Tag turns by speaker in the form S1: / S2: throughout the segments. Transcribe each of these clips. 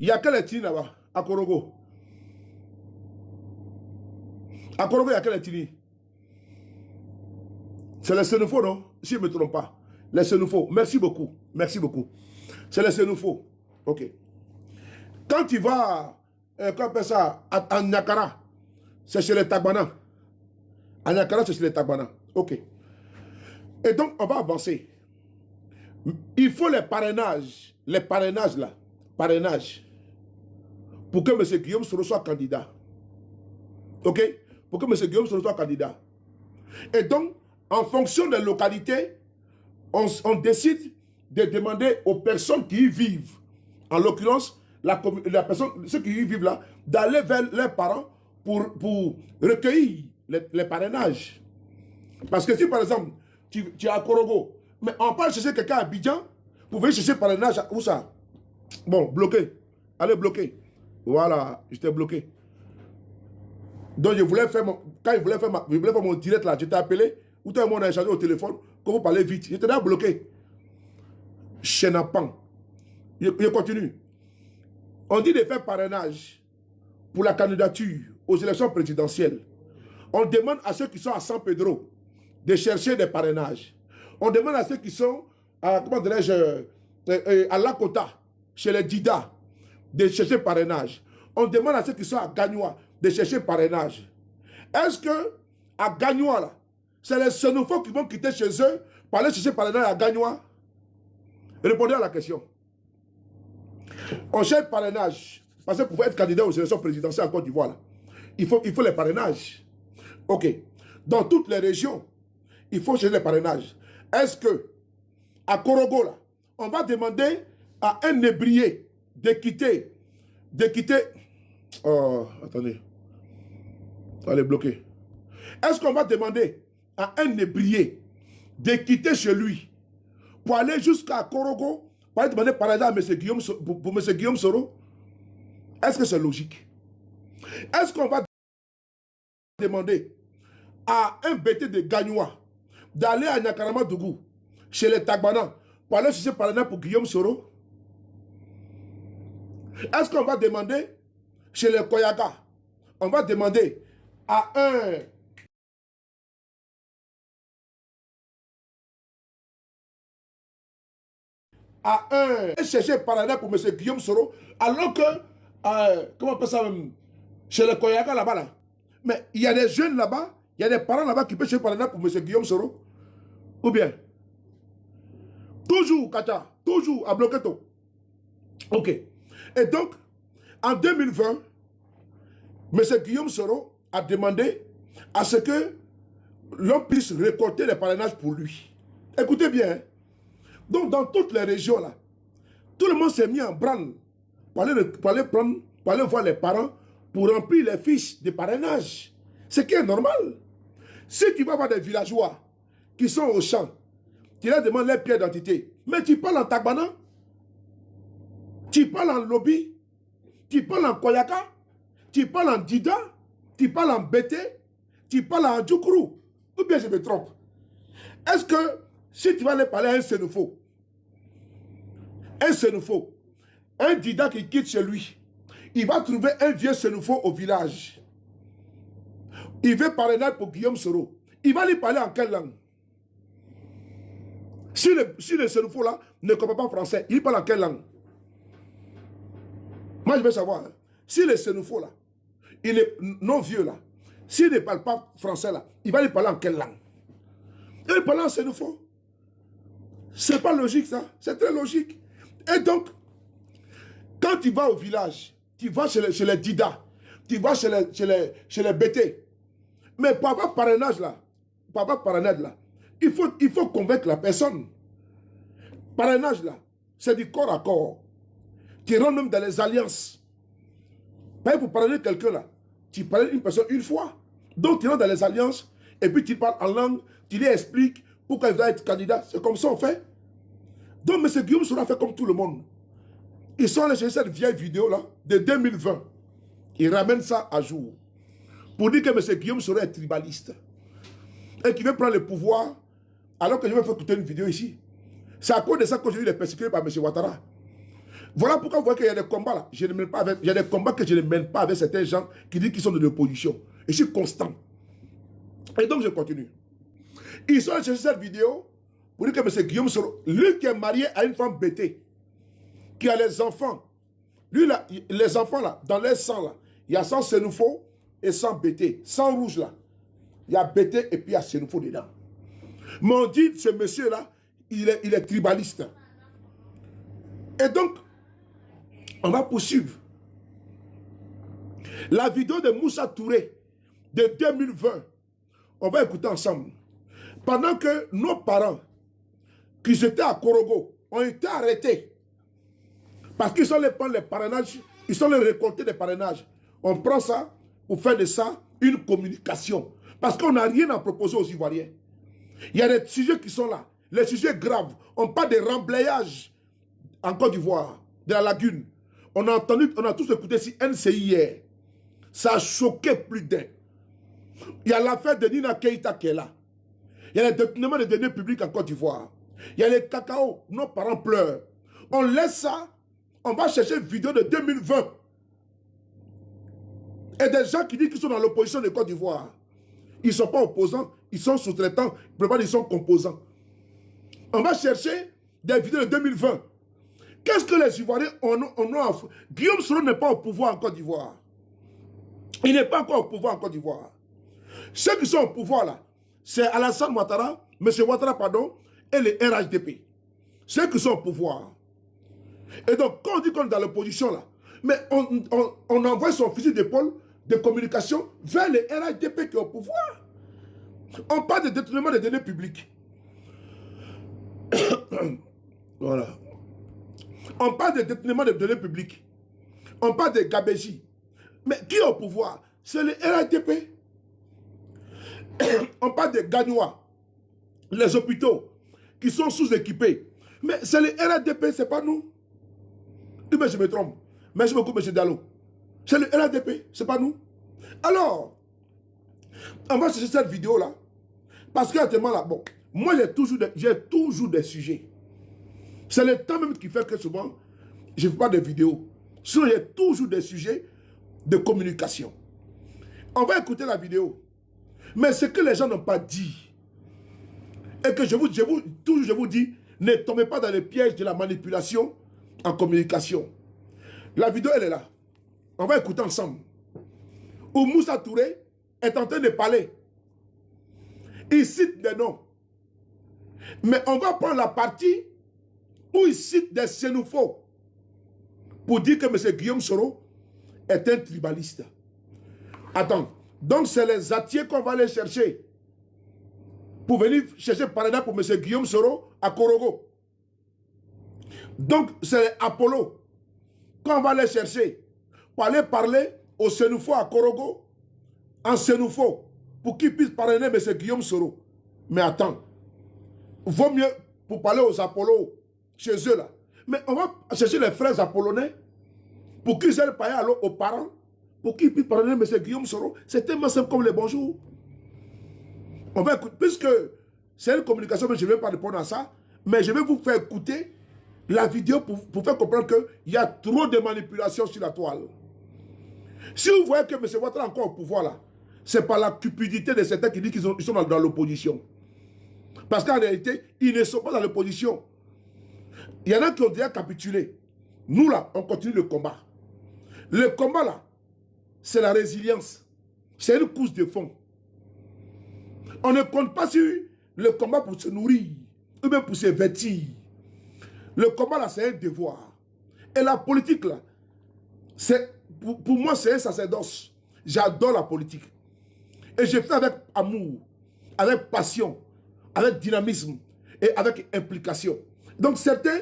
S1: Il y a quelle ethnie là-bas? À Korogo. À Korogo, il y a quelle ethnie? C'est les Sénoufos, non? Si je ne me trompe pas. Les Sénoufos. Merci beaucoup. Merci beaucoup. C'est les Sénoufos. Ok. Quand tu vas, comment on appelle ça, à Nyakara, c'est chez les Tagbana. À Nyakara, c'est chez les Tagbana. Ok. Et donc, on va avancer. Il faut les parrainages là, parrainages, pour que M. Guillaume Soro soit candidat. Ok? Pour que M. Guillaume Soro soit candidat. Et donc, en fonction des localités, on décide de demander aux personnes qui y vivent, en l'occurrence, ceux qui y vivent là, d'aller vers leurs parents pour recueillir les parrainages. Parce que si par exemple, tu es à Korogo, mais on peut chercher quelqu'un à Abidjan pour venir chercher parrainage, où ça? Bon, bloqué. Allez, bloqué. Voilà, j'étais bloqué. Donc je voulais faire quand je voulais faire mon direct là, je t'ai appelé, ou tout le monde a échangé au téléphone, que vous parlez vite. J'étais là bloqué. Chenapan. Je continue. On dit de faire parrainage pour la candidature aux élections présidentielles. On demande à ceux qui sont à San Pedro de chercher des parrainages. On demande à ceux qui sont à, comment dirais-je, à Lakota, chez les Dida, de chercher parrainage. On demande à ceux qui sont à Gagnoa de chercher parrainage. Est-ce que à Gagnoa, là, c'est les Sénoufos qui vont quitter chez eux pour aller chercher parrainage à Gagnoa? Répondez à la question. On cherche parrainage. Parce que pour être candidat aux élections présidentielles en Côte d'Ivoire, là, il faut les parrainages. Ok. Dans toutes les régions, il faut chercher les parrainages. Est-ce que, à Korogo, là, on va demander à un nébrier de quitter. Oh, attendez. Elle est bloquée. Est-ce qu'on va demander à un nébrier de quitter chez lui pour aller jusqu'à Korogo, pour aller demander par exemple à M. Guillaume, pour M. Guillaume Soro? Est-ce que c'est logique? Est-ce qu'on va demander à un BT de Gagnoa d'aller à Nyakaramadugou, chez les Tagbana, pour aller chercher par exemple pour Guillaume Soro? Est-ce qu'on va demander chez les Koyaga, on va demander à un chercher par exemple pour M. Guillaume Soro, alors que, comment on appelle ça même, chez les Koyaga là-bas, là. Mais il y a des jeunes là-bas, il y a des parents là-bas qui peuvent chercher par exemple pour M. Guillaume Soro. Ou bien, toujours, Kacha, toujours à bloquer tout. Ok. Et donc, en 2020, M. Guillaume Soro a demandé à ce que l'on puisse récolter les parrainages pour lui. Écoutez bien. Hein? Donc, dans toutes les régions, là, tout le monde s'est mis en branle pour aller voir les parents pour remplir les fiches de parrainage. Ce qui est normal. Si tu vas voir des villageois qui sont au champ, tu leur demandes les pièces d'identité, mais tu parles en Tagbana, tu parles en Lobby, tu parles en Koyaka, tu parles en Dida, tu parles en Bété, tu parles en Djoukru, ou bien je me trompe. Est-ce que si tu vas aller parler à un Sénoufo, un Dida qui quitte chez lui, il va trouver un vieux Sénoufo au village. Il veut parler pour Guillaume Soro. Il va lui parler en quelle langue? Si le Sénoufo là ne comprend pas français, il parle en quelle langue? Moi je veux savoir. Hein. Si le Sénoufo là, il est non vieux là, s'il ne parle pas français là, il va lui parler en quelle langue? Il va lui parler en Sénoufo. C'est pas logique ça, c'est très logique. Et donc, quand tu vas au village, tu vas chez les Dida, tu vas chez les BT, mais pour avoir parrainage là, il faut convaincre la personne. Parrainage là, c'est du corps à corps. Tu rentres même dans les alliances. Pas pour parrainer quelqu'un là, tu parraines une personne une fois. Donc tu rentres dans les alliances, et puis tu parles en langue, tu lui expliques pourquoi il doit être candidat. C'est comme ça on fait. Donc M. Guillaume Soro a fait comme tout le monde. Ils sont allés chercher cette vieille vidéo là, de 2020. Ils ramènent ça à jour. Pour dire que M. Guillaume Soro est tribaliste. Et qu'il veut prendre le pouvoir, alors que je vais faire écouter une vidéo ici. C'est à cause de ça qu'aujourd'hui il est persécuté par M. Ouattara. Voilà pourquoi vous voyez qu'il y a des combats là. Je ne mène pas avec, il y a des combats que je ne mène pas avec certains gens qui disent qu'ils sont de l'opposition. Et je suis constant. Et donc je continue. Ils sont allés chercher cette vidéo pour dire que M. Guillaume Soro, lui qui est marié à une femme bêtée, qui a les enfants, lui là, les enfants là, dans leur sang là, il y a sang Sénoufo et sang Bété. Sang rouge là, il y a Bété et puis il y a Sénoufo dedans. Mais on dit, ce monsieur là, il est tribaliste. Et donc, on va poursuivre. La vidéo de Moussa Touré de 2020, on va écouter ensemble. Pendant que nos parents, qui étaient à Korogo, ont été arrêtés, parce qu'ils sont allés prendre les parrainages, ils sont allés récolter des parrainages. On prend ça pour faire de ça une communication. Parce qu'on n'a rien à proposer aux Ivoiriens. Il y a des sujets qui sont là. Les sujets graves. On parle de remblayage en Côte d'Ivoire, de la lagune. On a entendu, on a tous écouté si NCI hier. Ça a choqué plus d'un. Il y a l'affaire de Nina Keïta qui est là. Il y a le détournement des deniers publics en Côte d'Ivoire. Il y a les cacao, nos parents pleurent. On laisse ça, on va chercher une vidéo de 2020. Et des gens qui disent qu'ils sont dans l'opposition de Côte d'Ivoire. Ils ne sont pas opposants, ils sont sous-traitants, ils sont composants. On va chercher des vidéos de 2020. Qu'est-ce que les Ivoiriens ont à faire? Guillaume Soro n'est pas au pouvoir en Côte d'Ivoire. Il n'est pas encore au pouvoir en Côte d'Ivoire. Ceux qui sont au pouvoir là, c'est Alassane Ouattara, M. Ouattara, pardon, et les RHDP. Ceux qui sont au pouvoir. Et donc, quand on dit qu'on est dans l'opposition là, mais on envoie son fusil d'épaule de communication vers les RHDP qui est au pouvoir. On parle de détournement des données publiques. Voilà. On parle de détournement des données publiques. On parle de Gabéji. Mais qui est au pouvoir? C'est les RHDP. On parle de Gagnois, les hôpitaux qui sont sous-équipés. Mais c'est les RHDP, ce n'est pas nous. Mais je me trompe. Merci beaucoup, M. Dallot. C'est le RHDP, ce n'est pas nous. Alors, on va chercher cette vidéo-là. Parce qu'actuellement, là, bon, moi, j'ai toujours des sujets. C'est le temps même qui fait que souvent, je ne fais pas de vidéos. Sinon, j'ai toujours des sujets de communication. On va écouter la vidéo. Mais ce que les gens n'ont pas dit, et que je vous dis, ne tombez pas dans les pièges de la manipulation en communication. La vidéo, elle est là. On va écouter ensemble. Où Moussa Touré est en train de parler. Il cite des noms. Mais on va prendre la partie où il cite des Sénoufos pour dire que M. Guillaume Soro est un tribaliste. Attends. Donc, c'est les Atiers qu'on va aller chercher pour venir chercher par exemple pour M. Guillaume Soro à Korogo. Donc, c'est les Apollo qu'on va aller chercher pour aller parler aux Sénoufos à Korogo en Sénoufo pour qu'ils puissent parrainer M. Guillaume Soro. Mais attends, vaut mieux pour parler aux Apollo chez eux là. Mais on va chercher les frères apollonais pour qu'ils aillent parler alors aux parents pour qu'ils puissent parler de M. Guillaume Soro. C'est tellement simple comme les bonjours. On va écouter, puisque c'est une communication, mais je ne vais pas répondre à ça, mais je vais vous faire écouter la vidéo pour faire comprendre qu'il y a trop de manipulation sur la toile. Si vous voyez que M. Ouattara est encore au pouvoir là, c'est par la cupidité de certains qui disent qu'ils sont dans l'opposition. Parce qu'en réalité, ils ne sont pas dans l'opposition. Il y en a qui ont déjà capitulé. Nous là, on continue le combat. Le combat là, c'est la résilience. C'est une course de fond. On ne compte pas sur le combat pour se nourrir, ou même pour se vêtir. Le combat là, c'est un devoir. Et la politique là, pour moi, c'est un sacerdoce. J'adore la politique. Et je fais avec amour, avec passion, avec dynamisme et avec implication. Donc certains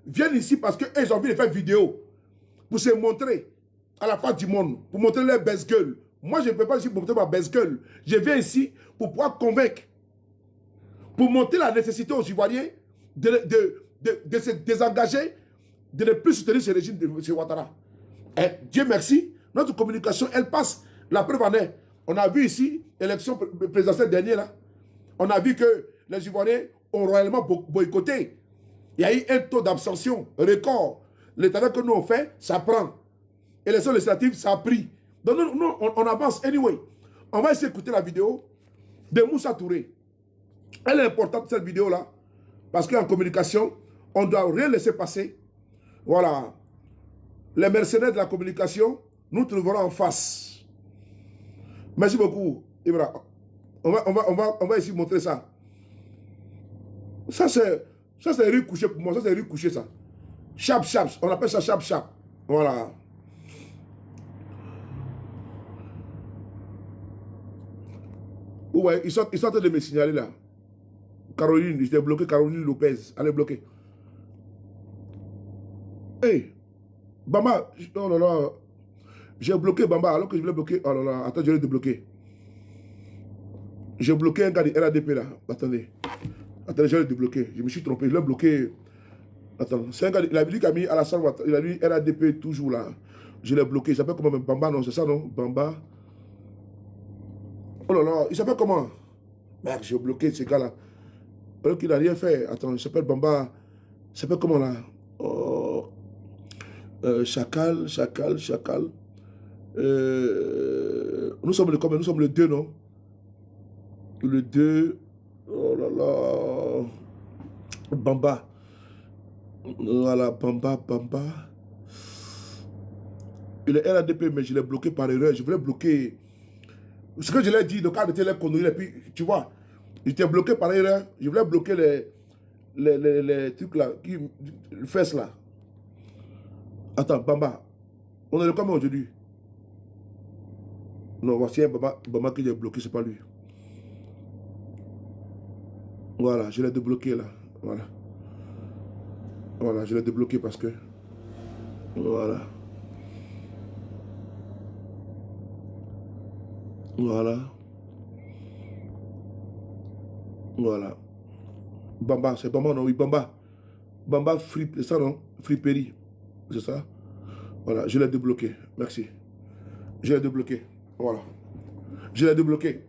S1: viennent ici parce qu'ils ont envie de faire vidéo pour se montrer à la face du monde, pour montrer leur baisse-gueule. Moi, je ne peux pas ici pour montrer ma baisse-gueule. Je viens ici pour pouvoir convaincre, pour montrer la nécessité aux Ivoiriens de se désengager, de ne plus soutenir ce régime de M. Ouattara. Et Dieu merci, notre communication, elle passe. La preuve en est, on a vu ici, l'élection présidentielle dernière, là, on a vu que les Ivoiriens ont royalement boycotté. Il y a eu un taux d'abstention record. Les travaux que nous on fait, ça prend. Élection législative, ça a pris. Donc nous, on avance anyway. On va essayer d'écouter la vidéo de Moussa Touré. Elle est importante cette vidéo-là. Parce qu'en communication, on ne doit rien laisser passer. Voilà. Les mercenaires de la communication, nous trouverons en face. Merci beaucoup, Ibra. On va essayer de montrer ça. Ça, c'est riz couché pour moi. Ça, c'est riz couché, ça. Chap, chap. On appelle ça chap, chap. Voilà. Ouais, ils sont en train de me signaler là. Caroline, j'étais bloqué, Caroline Lopez. Elle est bloquée. Hey, Bamba, oh là là. J'ai bloqué Bamba alors que je voulais bloquer. Oh là là, attends, je vais débloquer. J'ai bloqué un gars de RADP là. Attendez. Attendez, je vais le débloquer. Je me suis trompé. Je l'ai bloqué. Attends, c'est un gars. Il a dit qu'il a mis à la salle. Il a mis RADP toujours là. Je l'ai bloqué. Il s'appelle comment même Bamba, non? C'est ça, non? Bamba. Oh là là, il s'appelle comment? Merde, j'ai bloqué ce gars là. Alors qu'il n'a rien fait. Attends, il s'appelle Bamba. Il s'appelle comment là? Oh. Chacal. Nous sommes le combien? Nous sommes le 2, non? Le 2. Oh là là. Bamba. Voilà, Bamba. Il est RADP, mais je l'ai bloqué par erreur. Je voulais bloquer. Ce que je l'ai dit, le cadre était les conneries. Et puis, tu vois, j'étais bloqué par erreur. Je voulais bloquer les trucs là, les fesses là. Attends, Bamba. On est le combien aujourd'hui? Non, voici un Bamba que j'ai bloqué, c'est pas lui. Voilà, je l'ai débloqué là. Voilà. Voilà, je l'ai débloqué parce que... Voilà. Voilà. Bamba, c'est Bamba, non? Oui, Bamba. Bamba Frip, c'est ça, non? Friperie. C'est ça? Voilà, je l'ai débloqué. Merci. Je l'ai débloqué. Voilà. Je l'ai débloqué.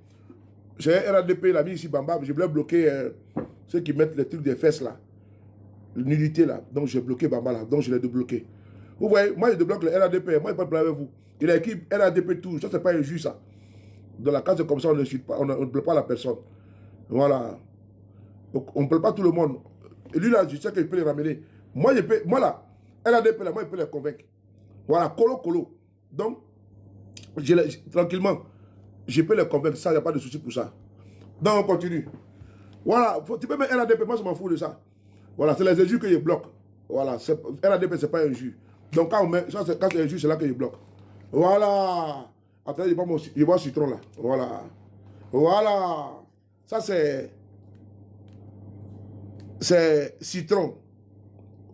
S1: J'ai un RADP, il a mis ici Bamba. Je voulais bloquer ceux qui mettent les trucs des fesses là. L'unité là. Donc j'ai bloqué Bamba là. Donc je l'ai débloqué. Vous voyez, moi je débloque le RADP. Moi, il n'y a pas de problème avec vous. Il a écrit RADP tout. Ça, c'est pas injuste ça. Dans la case comme ça, on ne chute pas. On ne plaît pas la personne. Voilà. Donc, on ne plaît pas tout le monde. Et lui là, je sais qu'il peut les ramener. Moi, je peux. Moi là, RADP là, moi, je peux les convaincre. Voilà, colo. Donc, tranquillement, je peux les convaincre. Ça, il n'y a pas de souci pour ça. Donc, on continue. Voilà, tu peux mettre RADP, moi, je m'en fous de ça. Voilà, c'est les injures que je bloque. Voilà, RADP, ce n'est pas un injure. Donc, quand c'est injure, c'est là que je bloque. Voilà. Attendez, je vois citron là. Voilà. Ça, c'est citron.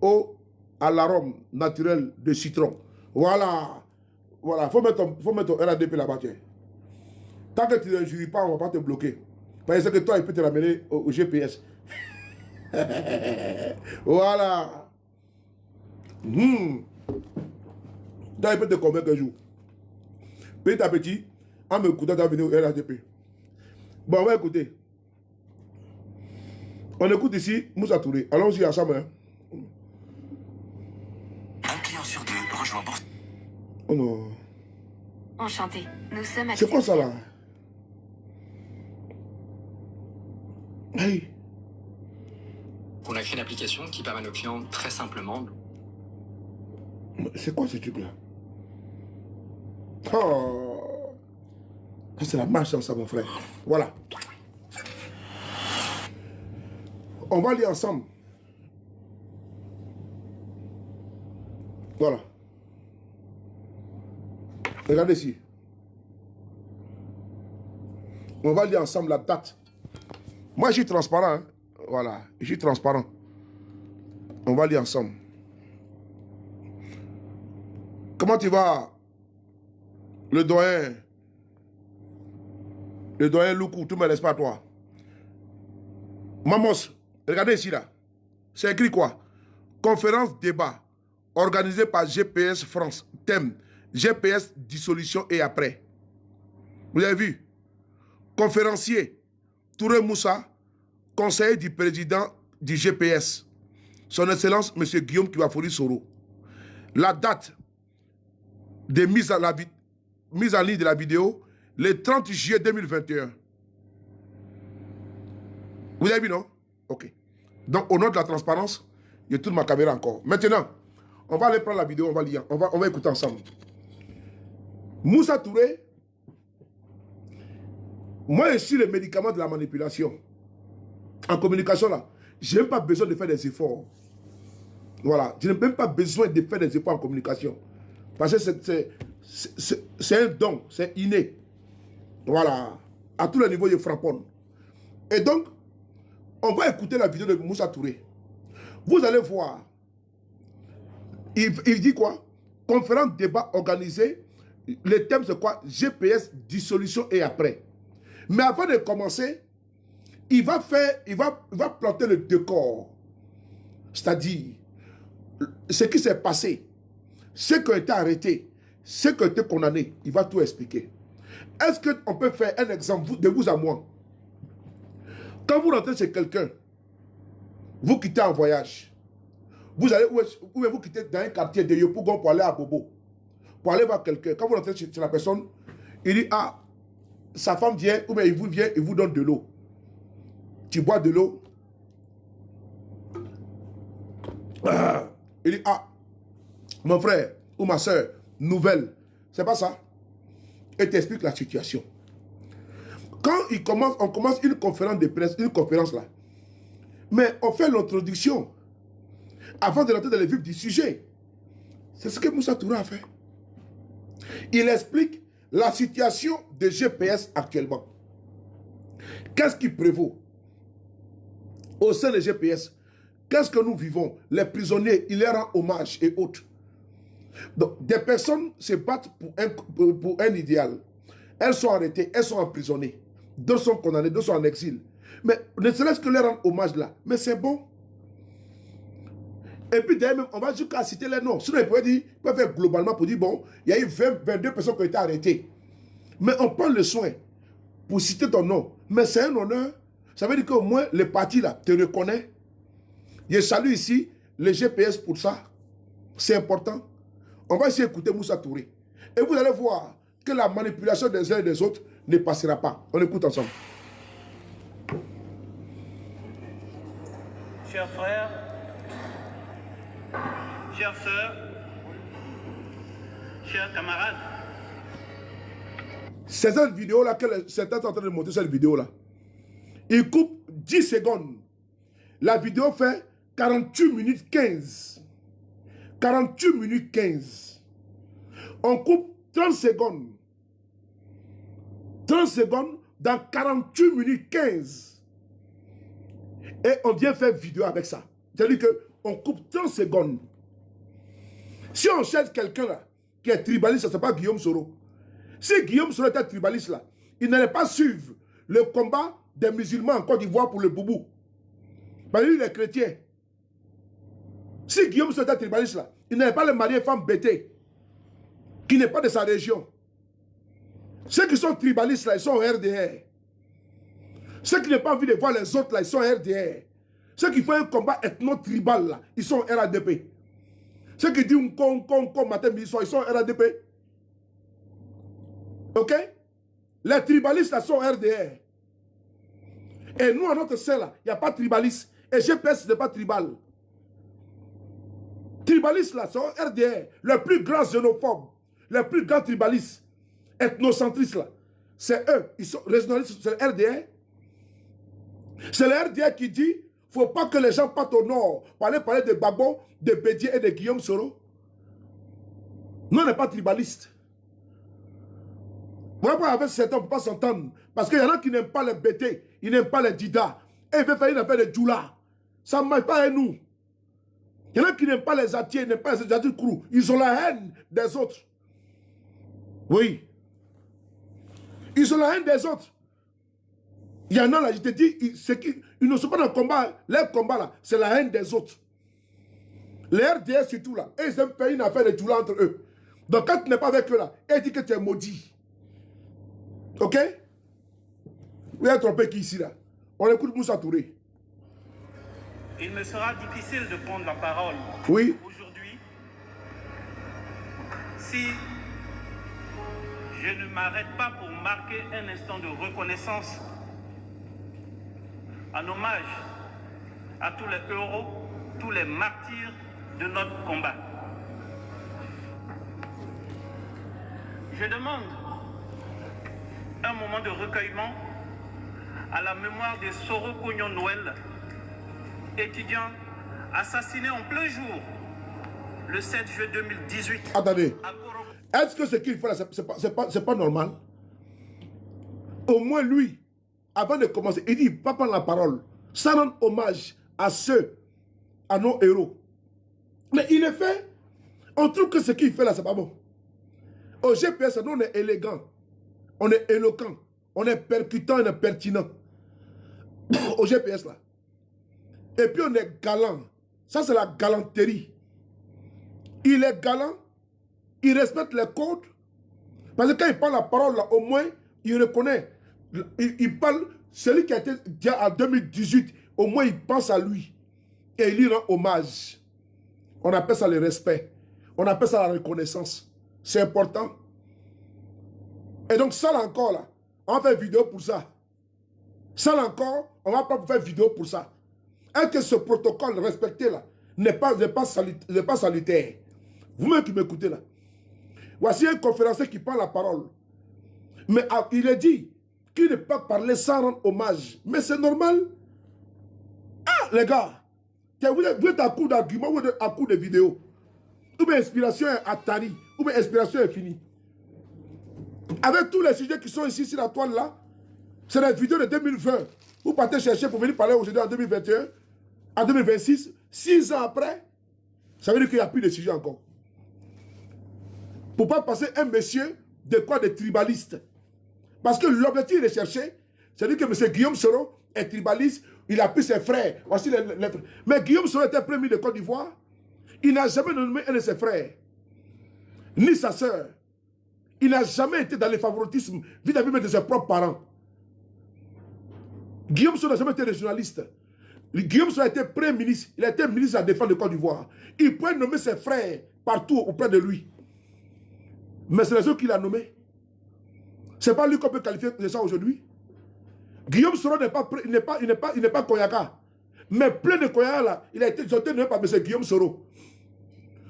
S1: Eau à l'arôme naturel de citron. Voilà. Faut mettre ton RADP là-bas, tiens. Tant que tu ne juries pas, on ne va pas te bloquer. Parce que toi, il peut te ramener au GPS. Voilà. Toi, il peut te convaincre un jour. Petit à petit, en me écoutant, tu vas venir au RADP. Bon, on va écouter. On écoute ici Moussa Touré. Allons-y ensemble. Hein.
S2: Un client sur deux rejoint Bourse.
S1: Oh non.
S3: Enchanté. Nous sommes à...
S1: C'est quoi ça là? Hey.
S2: On a créé une application qui permet à nos clients très simplement.
S1: C'est quoi ce truc là? Oh. C'est la marche ça, mon frère. Voilà. On va lire ensemble. Voilà. Regardez ici. On va lire ensemble la date. Moi, je suis transparent. Hein. Voilà. Je suis transparent. On va lire ensemble. Comment tu vas, le doyen Loukou, tout me laisse pas toi. Mamos, regardez ici là. C'est écrit quoi? Conférence débat organisée par GPS France. Thème GPS dissolution et après. Vous avez vu? Conférencier Touré Moussa, conseiller du président du GPS. Son Excellence, M. Guillaume Kibafori Soro. la date de mise en ligne de la vidéo, le 30 juillet 2021. Vous avez vu, non? Ok. Donc, au nom de la transparence, je tourne ma caméra encore. Maintenant, on va aller prendre la vidéo, on va lire, on va écouter ensemble. Moussa Touré, moi, je suis le médicament de la manipulation. En communication, là, je n'ai même pas besoin de faire des efforts. Voilà, je n'ai même pas besoin de faire des efforts en communication. Parce que c'est un don, c'est inné. Voilà, à tous les niveaux, je frapponne. Et donc, on va écouter la vidéo de Moussa Touré. Vous allez voir. Il dit quoi? Conférence, débat organisé. Le thème, c'est quoi? GPS, dissolution et après. Mais avant de commencer, il va planter le décor. C'est-à-dire, ce qui s'est passé, ceux qui ont été arrêtés, ceux qui ont été condamnés, il va tout expliquer. Est-ce qu'on peut faire un exemple de vous à moi? Quand vous rentrez chez quelqu'un, vous quittez en voyage, vous allez ou vous quittez dans un quartier de Yopougon pour aller à Bobo, pour aller voir quelqu'un. Quand vous rentrez chez la personne, il dit, ah, sa femme vient, ou bien il vous donne de l'eau. Tu bois de l'eau. Ah, il dit, ah, mon frère ou ma soeur, nouvelle. C'est pas ça. Et t'explique la situation. Quand on commence une conférence de presse, une conférence là, mais on fait l'introduction avant de rentrer dans le vif du sujet. C'est ce que Moussa Touré a fait. Il explique la situation de GPS actuellement. Qu'est-ce qui prévaut au sein de GPS? Qu'est-ce que nous vivons? Les prisonniers, il leur rend hommage et autres. Donc, des personnes se battent pour un idéal. Elles sont arrêtées, elles sont emprisonnées. D'autres sont condamnées, d'autres sont en exil. Mais ne serait-ce que leur rendre hommage là. Mais c'est bon. Et puis d'ailleurs même, on va jusqu'à citer les noms. Sinon, il peut faire globalement pour dire, bon, il y a eu 22 personnes qui ont été arrêtées. Mais on prend le soin pour citer ton nom. Mais c'est un honneur. Ça veut dire qu'au moins, le parti là te reconnaît. Je salue ici le GPS pour ça. C'est important. On va essayer d'écouter Moussa Touré. Et vous allez voir que la manipulation des uns et des autres ne passera pas. On écoute ensemble.
S4: Chers frères, chères sœurs, chers camarades.
S1: C'est cette vidéo-là que certains sont en train de monter cette vidéo-là. Il coupe 10 secondes. La vidéo fait 48 minutes 15. 48 minutes 15. On coupe 30 secondes. 30 secondes dans 48 minutes 15. Et on vient faire vidéo avec ça. C'est-à-dire qu'on coupe 30 secondes. Si on cherche quelqu'un là, qui est tribaliste, ce n'est pas Guillaume Soro. Si Guillaume Soro était tribaliste là, il n'allait pas suivre le combat des musulmans en Côte d'Ivoire pour le boubou. Parce que lui, il est chrétien. Si Guillaume Soro était tribaliste là, il n'allait pas le marier femme bêtée, qui n'est pas de sa région. Ceux qui sont tribalistes là, ils sont au RDR. Ceux qui n'ont pas envie de voir les autres là, ils sont au RDR. Ceux qui font un combat ethno-tribal là, ils sont au RADP. Ceux qui disent matin, midi, soir, ils sont au RADP. Ok? Les tribalistes là sont au RDR. Et nous, à notre sein là, il n'y a pas de tribaliste. Et GPS n'est pas tribal. Tribalistes là, c'est au RDR. Le plus grand xénophobe, le plus grand tribaliste, ethnocentristes là, c'est eux. Ils sont régionalistes, c'est le RDR. C'est le RDR qui dit, il ne faut pas que les gens partent au nord pour aller parler de Gbagbo, de Bédié et de Guillaume Soro. Nous, on n'est pas tribalistes. Moi, avec certains, on ne peut pas s'entendre. Parce qu'il y en a qui n'aiment pas les Bété, ils n'aiment pas les Dida. Et ils veulent faire une affaire de Djoula. Ça ne marche pas avec nous. Il y en a qui n'aiment pas les Atiers, ils n'aiment pas les Atiers Krou. Ils ont la haine des autres. Oui. Ils ont la haine des autres. Il y en a là, je te dis, ils ne sont pas dans le combat. Leur combat là, c'est la haine des autres. Les RDS surtout là, et ils aiment faire une affaire de Djoula entre eux. Donc quand tu n'es pas avec eux là, ils disent que tu es maudit. Ok? Vous êtes trompé qui ici là? On écoute Moussa Touré.
S4: Il me sera difficile de prendre la parole
S1: Oui.
S4: aujourd'hui Si je ne m'arrête pas pour marquer un instant de reconnaissance, en hommage à tous les héros, tous les martyrs de notre combat. Je demande un moment de recueillement à la mémoire de Soro Cognon Noël, étudiant assassiné en plein jour le 7 juillet 2018.
S1: Attendez.
S4: à Koro.
S1: Est-ce que ce qu'il fait là, c'est pas normal? Au moins lui, avant de commencer, il dit, pas prendre la parole, ça rend hommage à ceux, à nos héros. Mais il est fait, on trouve que ce qu'il fait là, c'est pas bon. Au GPS, nous on est élégant, on est éloquent, on est percutant, on est pertinent. Au GPS là. Et puis on est galant. Ça c'est la galanterie. Il est galant, il respecte les codes. Parce que quand il parle la parole là, au moins, il reconnaît. Il parle, celui qui a été dit en 2018, au moins il pense à lui. Et il lui rend hommage. On appelle ça le respect. On appelle ça la reconnaissance. C'est important. Et donc ça là encore là, on va faire vidéo pour ça. Ça là encore, on va pas faire vidéo pour ça. Est-ce que ce protocole respecté là n'est pas salutaire? Vous-même qui m'écoutez là. Voici un conférencier qui prend la parole. Mais il est dit qu'il ne peut pas parler sans rendre hommage. Mais c'est normal. Ah, les gars, vous êtes à coup d'argument ou à coup de vidéo. Ou bien inspiration est Atari, ou bien inspiration est finie. Avec tous les sujets qui sont ici sur la toile là, c'est la vidéo de 2020. Vous partez chercher pour venir parler aujourd'hui en 2021, en 2026, 6 ans après, ça veut dire qu'il n'y a plus de sujet encore. Pour ne pas passer un monsieur de quoi de tribaliste. Parce que l'objectif recherché, c'est dire que M. Guillaume Soro est tribaliste, il a pris ses frères. Voici les lettres. Mais Guillaume Soro était premier de Côte d'Ivoire. Il n'a jamais nommé un de ses frères, ni sa sœur. Il n'a jamais été dans le favoritisme vis-à-vis de ses propres parents. Guillaume Soro n'a jamais été régionaliste. Guillaume Soro a été premier ministre. Il a été ministre de la Défense de Côte d'Ivoire. Il pouvait nommer ses frères partout auprès de lui. Mais c'est les autres qu'il a nommés. Ce n'est pas lui qu'on peut qualifier de ça aujourd'hui. Guillaume Soro n'est pas Koyaka. Mais plein de Koyaka là, il a été nommé par M. Guillaume Soro.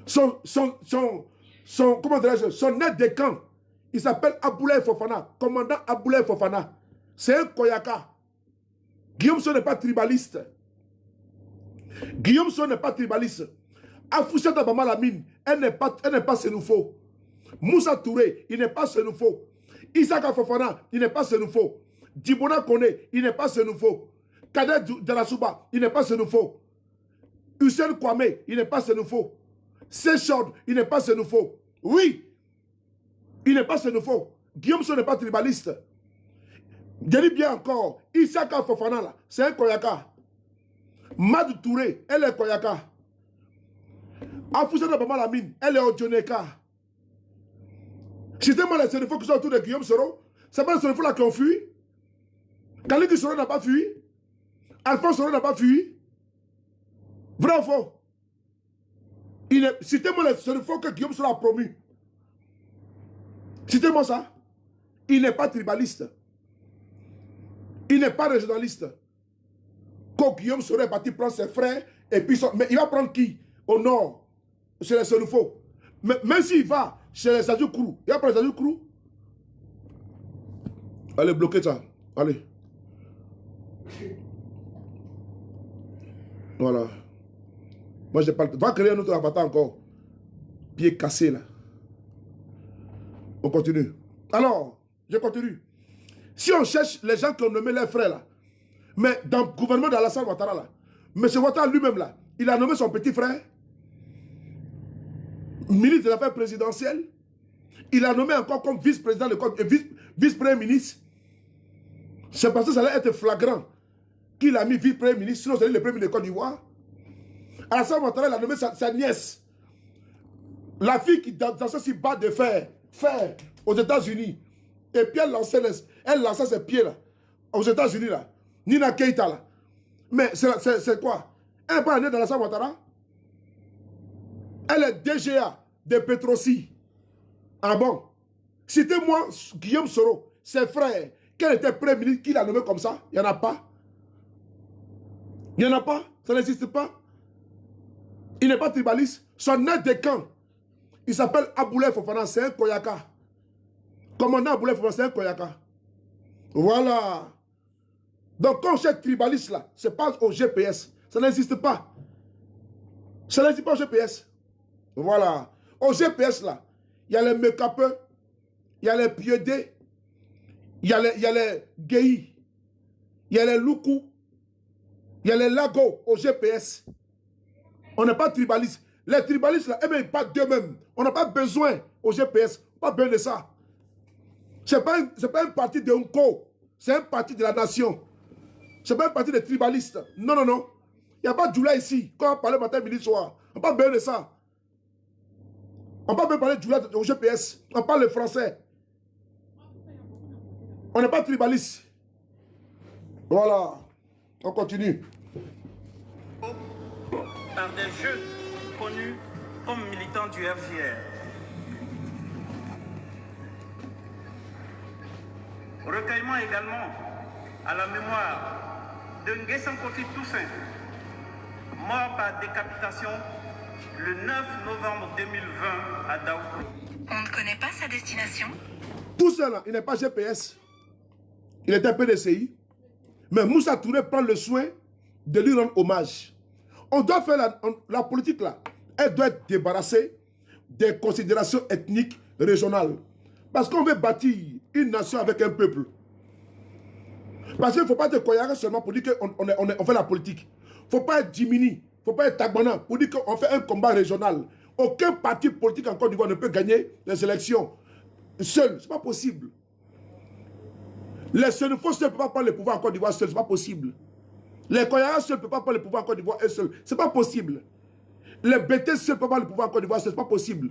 S1: Son aide de camp, il s'appelle Aboulaye Fofana, commandant Aboulaye Fofana. C'est un Koyaka. Guillaume Soro n'est pas tribaliste. Guillaume Soro n'est pas tribaliste. Afouchata Bamalamine, elle n'est pas sénoufo. Moussa Touré, il n'est pas sénoufo. Isaka Fofana, il n'est pas sénoufo. Djibona Kone, il n'est pas sénoufo. Kader Djarasouba, il n'est pas sénoufo. Hussein Kwame, il n'est pas sénoufo. Sechord, il n'est pas sénoufo. Oui, il n'est pas sénoufo. Guillaume Soro n'est pas tribaliste. Je dis bien encore, Isaka Fofana là, c'est un Koyaka. Mad Touré, elle est Koyaka. Afoussata Bamalamine, elle est Odjoneka. C'était-moi les sénéfaux qui sont autour de Guillaume Soro. C'est pas les sénéfaux là qui ont fui. Khalid Soro n'a pas fui. Alphonse Soro n'a pas fui. Vrai ou faux? Citez-moi les sénéfaux que Guillaume Soro a promu. Citez-moi ça. Il n'est pas tribaliste. Il n'est pas régionaliste. Quand Guillaume Soro est parti prendre ses frères, et puis mais il va prendre qui? Au nord, chez les sénéfaux. Même s'il va chez les Sadju Kourou, il va prendre les Sadju Kourou. Allez, bloquez ça. Allez. Voilà. Moi, je parle. Va créer un autre avatar encore. Pied cassé là. On continue. Alors, je continue. Si on cherche les gens qui ont nommé leurs frères là, mais dans le gouvernement d'Alassane Ouattara là, M. Ouattara lui-même là, il a nommé son petit frère ministre des Affaires présidentielles. Il a nommé encore comme vice-président de vice-premier ministre. C'est parce que ça allait être flagrant qu'il a mis vice-premier ministre, sinon c'est le premier ministre de Côte d'Ivoire. Alassane Ouattara, il a nommé sa nièce. La fille qui dansait sur bas de fer aux États-Unis. Et puis elle lançait ses pieds là, aux États-Unis là. Nina Keita là. Mais c'est quoi? Elle n'est pas née dans Alassane Ouattara. Elle est DGA de Petrosi. Ah bon? Citez-moi Guillaume Soro, ses frères. Quel était le premier ministre qui l'a nommé comme ça? Il n'y en a pas. Il n'y en a pas. Ça n'existe pas. Il n'est pas tribaliste. Son aide de camp, il s'appelle Aboulaye Fofana, c'est un Koyaka. Commandant Aboulaye Fofana, c'est un Koyaka. Voilà. Donc quand on cherche tribaliste là, c'est pas au GPS. Ça n'existe pas. Ça n'existe pas au GPS. Voilà. Au GPS là, il y a les Mekapeux, il y a les Piedés, il y a les Guéhi, il y a les Loukou, il y a les Lagos au GPS. On n'est pas tribaliste. Les tribalistes là, eh bien, ils partent d'eux-mêmes. On n'a pas besoin au GPS. Pas besoin de ça. Ce n'est pas un parti de Unko. C'est un parti de la nation. Ce n'est pas un parti de tribalistes. Non, non, non. Il n'y a pas de Djoula ici. Quand on parle matin, midi, soir. On n'a pas besoin de ça. On n'a pas besoin de parler de Djoula au GPS. On parle le français. On n'est pas tribaliste. Voilà. On continue.
S4: Par des jeunes connus comme militants du FGR. Recueillement également à la mémoire de Nguessan Kofi Toussaint, mort par décapitation le 9 novembre 2020 à Daoukro.
S3: On ne connaît pas sa destination?
S1: Tout cela, il n'est pas GPS. Il était PDCI. Mais Moussa Touré prend le soin de lui rendre hommage. On doit faire la politique là. Elle doit être débarrassée des considérations ethniques régionales. Parce qu'on veut bâtir une nation avec un peuple. Parce qu'il ne faut pas être Koyara seulement pour dire qu'on fait la politique. Il ne faut pas être Jimini, il ne faut pas être Tagbana pour dire qu'on fait un combat régional. Aucun parti politique en Côte d'Ivoire ne peut gagner les élections seul. Ce n'est pas possible. Les Sénéfos seuls ne peuvent pas prendre le pouvoir en Côte d'Ivoire seul. Ce n'est pas possible. Les Koyara seuls ne peuvent pas prendre le pouvoir en Côte d'Ivoire seul. Ce n'est pas possible. Les BT seuls ne peuvent pas prendre le pouvoir en Côte d'Ivoire seul. Ce n'est pas possible.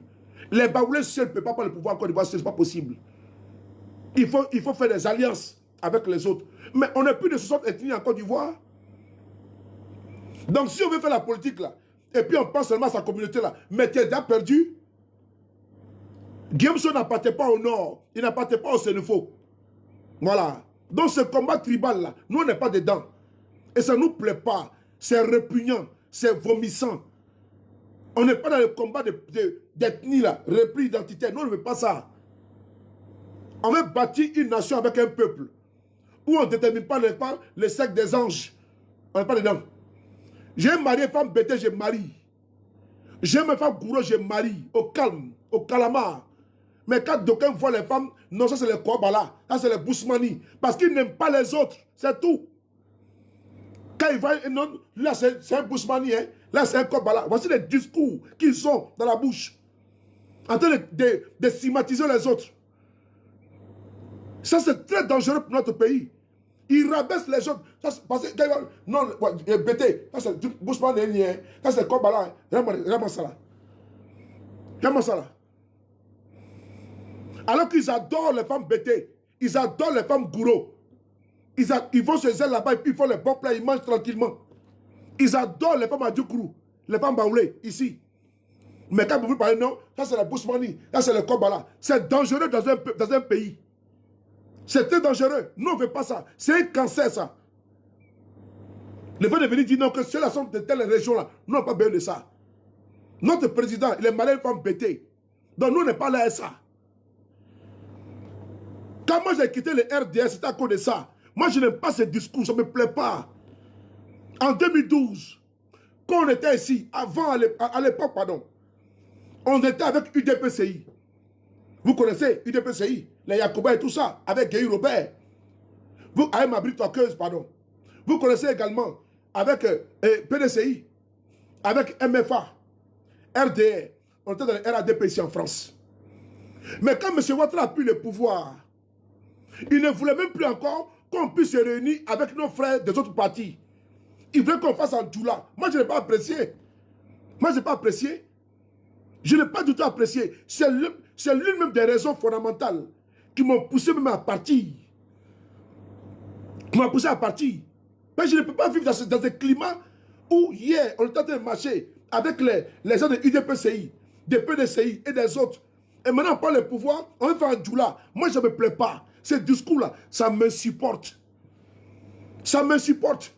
S1: Les Baoulés seuls ne peuvent pas prendre le pouvoir en Côte d'Ivoire seul. Ce n'est pas possible. Il faut faire des alliances avec les autres. Mais on n'est plus de 60 ethnies en Côte d'Ivoire. Donc si on veut faire la politique là, et puis on pense seulement à sa communauté là, mais tu es déjà perdu. Guillaume Soro n'appartient pas au nord, il n'appartient pas au Sénéfo. Voilà. Donc ce combat tribal là, nous on n'est pas dedans. Et ça ne nous plaît pas. C'est répugnant, c'est vomissant. On n'est pas dans le combat d'ethnie là, repli identitaire. Nous on ne veut pas ça. On veut bâtir une nation avec un peuple. Où on ne détermine pas le sexe des anges. On n'est pas dedans. J'ai marié une femme bêtée, je marie. J'ai une femme gourou, je marie. Au calme, au calamar. Mais quand d'aucuns voient les femmes, non, ça c'est les Kouabala, ça c'est les Bousmani. Parce qu'ils n'aiment pas les autres, c'est tout. Quand ils voient, non, là c'est un Bousmani, hein, là c'est un Kouabala. Voici les discours qu'ils ont dans la bouche. En train de stigmatiser les autres. Ça c'est très dangereux pour notre pays. Ils rabaissent les autres. Parce que, non, BT, ça c'est Bousmani, ça c'est Kouabala. Vraiment ça là. Vraiment ça là. Alors qu'ils adorent les femmes bêtées, ils adorent les femmes gourous. Ils vont se zèle là-bas et puis ils font les bons plats, ils mangent tranquillement. Ils adorent les femmes à Djoukourou, les femmes baoulées, ici. Mais quand vous parlez, non, ça c'est la Bousmani, ça c'est le Kobala. C'est dangereux dans un pays. C'est très dangereux. Nous, on ne veut pas ça. C'est un cancer, ça. Le fait de venir dire non, que ceux-là sont de telle région-là, nous n'avons pas besoin de ça. Notre président, il est marié à une femme bêtée. Donc nous, on n'est pas là à ça. Quand moi j'ai quitté le RDS, c'était à cause de ça. Moi je n'aime pas ce discours, ça ne me plaît pas. En 2012, quand on était ici, avant, à l'époque, pardon, on était avec UDPCI. Vous connaissez UDPCI, les Yacouba et tout ça, avec Guy Robert. Vous, avec Mabri Toqueuse, pardon. Vous connaissez également avec PDCI, avec MFA, RDR. On était dans le RADP ici en France. Mais quand M. Ouattara a pris le pouvoir, il ne voulait même plus encore qu'on puisse se réunir avec nos frères des autres partis. Il voulait qu'on fasse en Djoula. Moi, je n'ai pas apprécié. Moi, je n'ai pas apprécié. Je n'ai pas du tout apprécié. C'est l'une même des raisons fondamentales qui m'ont poussé même à partir. Qui m'ont poussé à partir. Mais je ne peux pas vivre dans ce climat où hier, on était en train de marcher avec les gens de UDPCI, des PDCI et des autres. Et maintenant, on parle le pouvoir, on veut faire un djoula. Moi, je ne me plais pas. Ce discours-là, ça m'insupporte. Ça m'insupporte.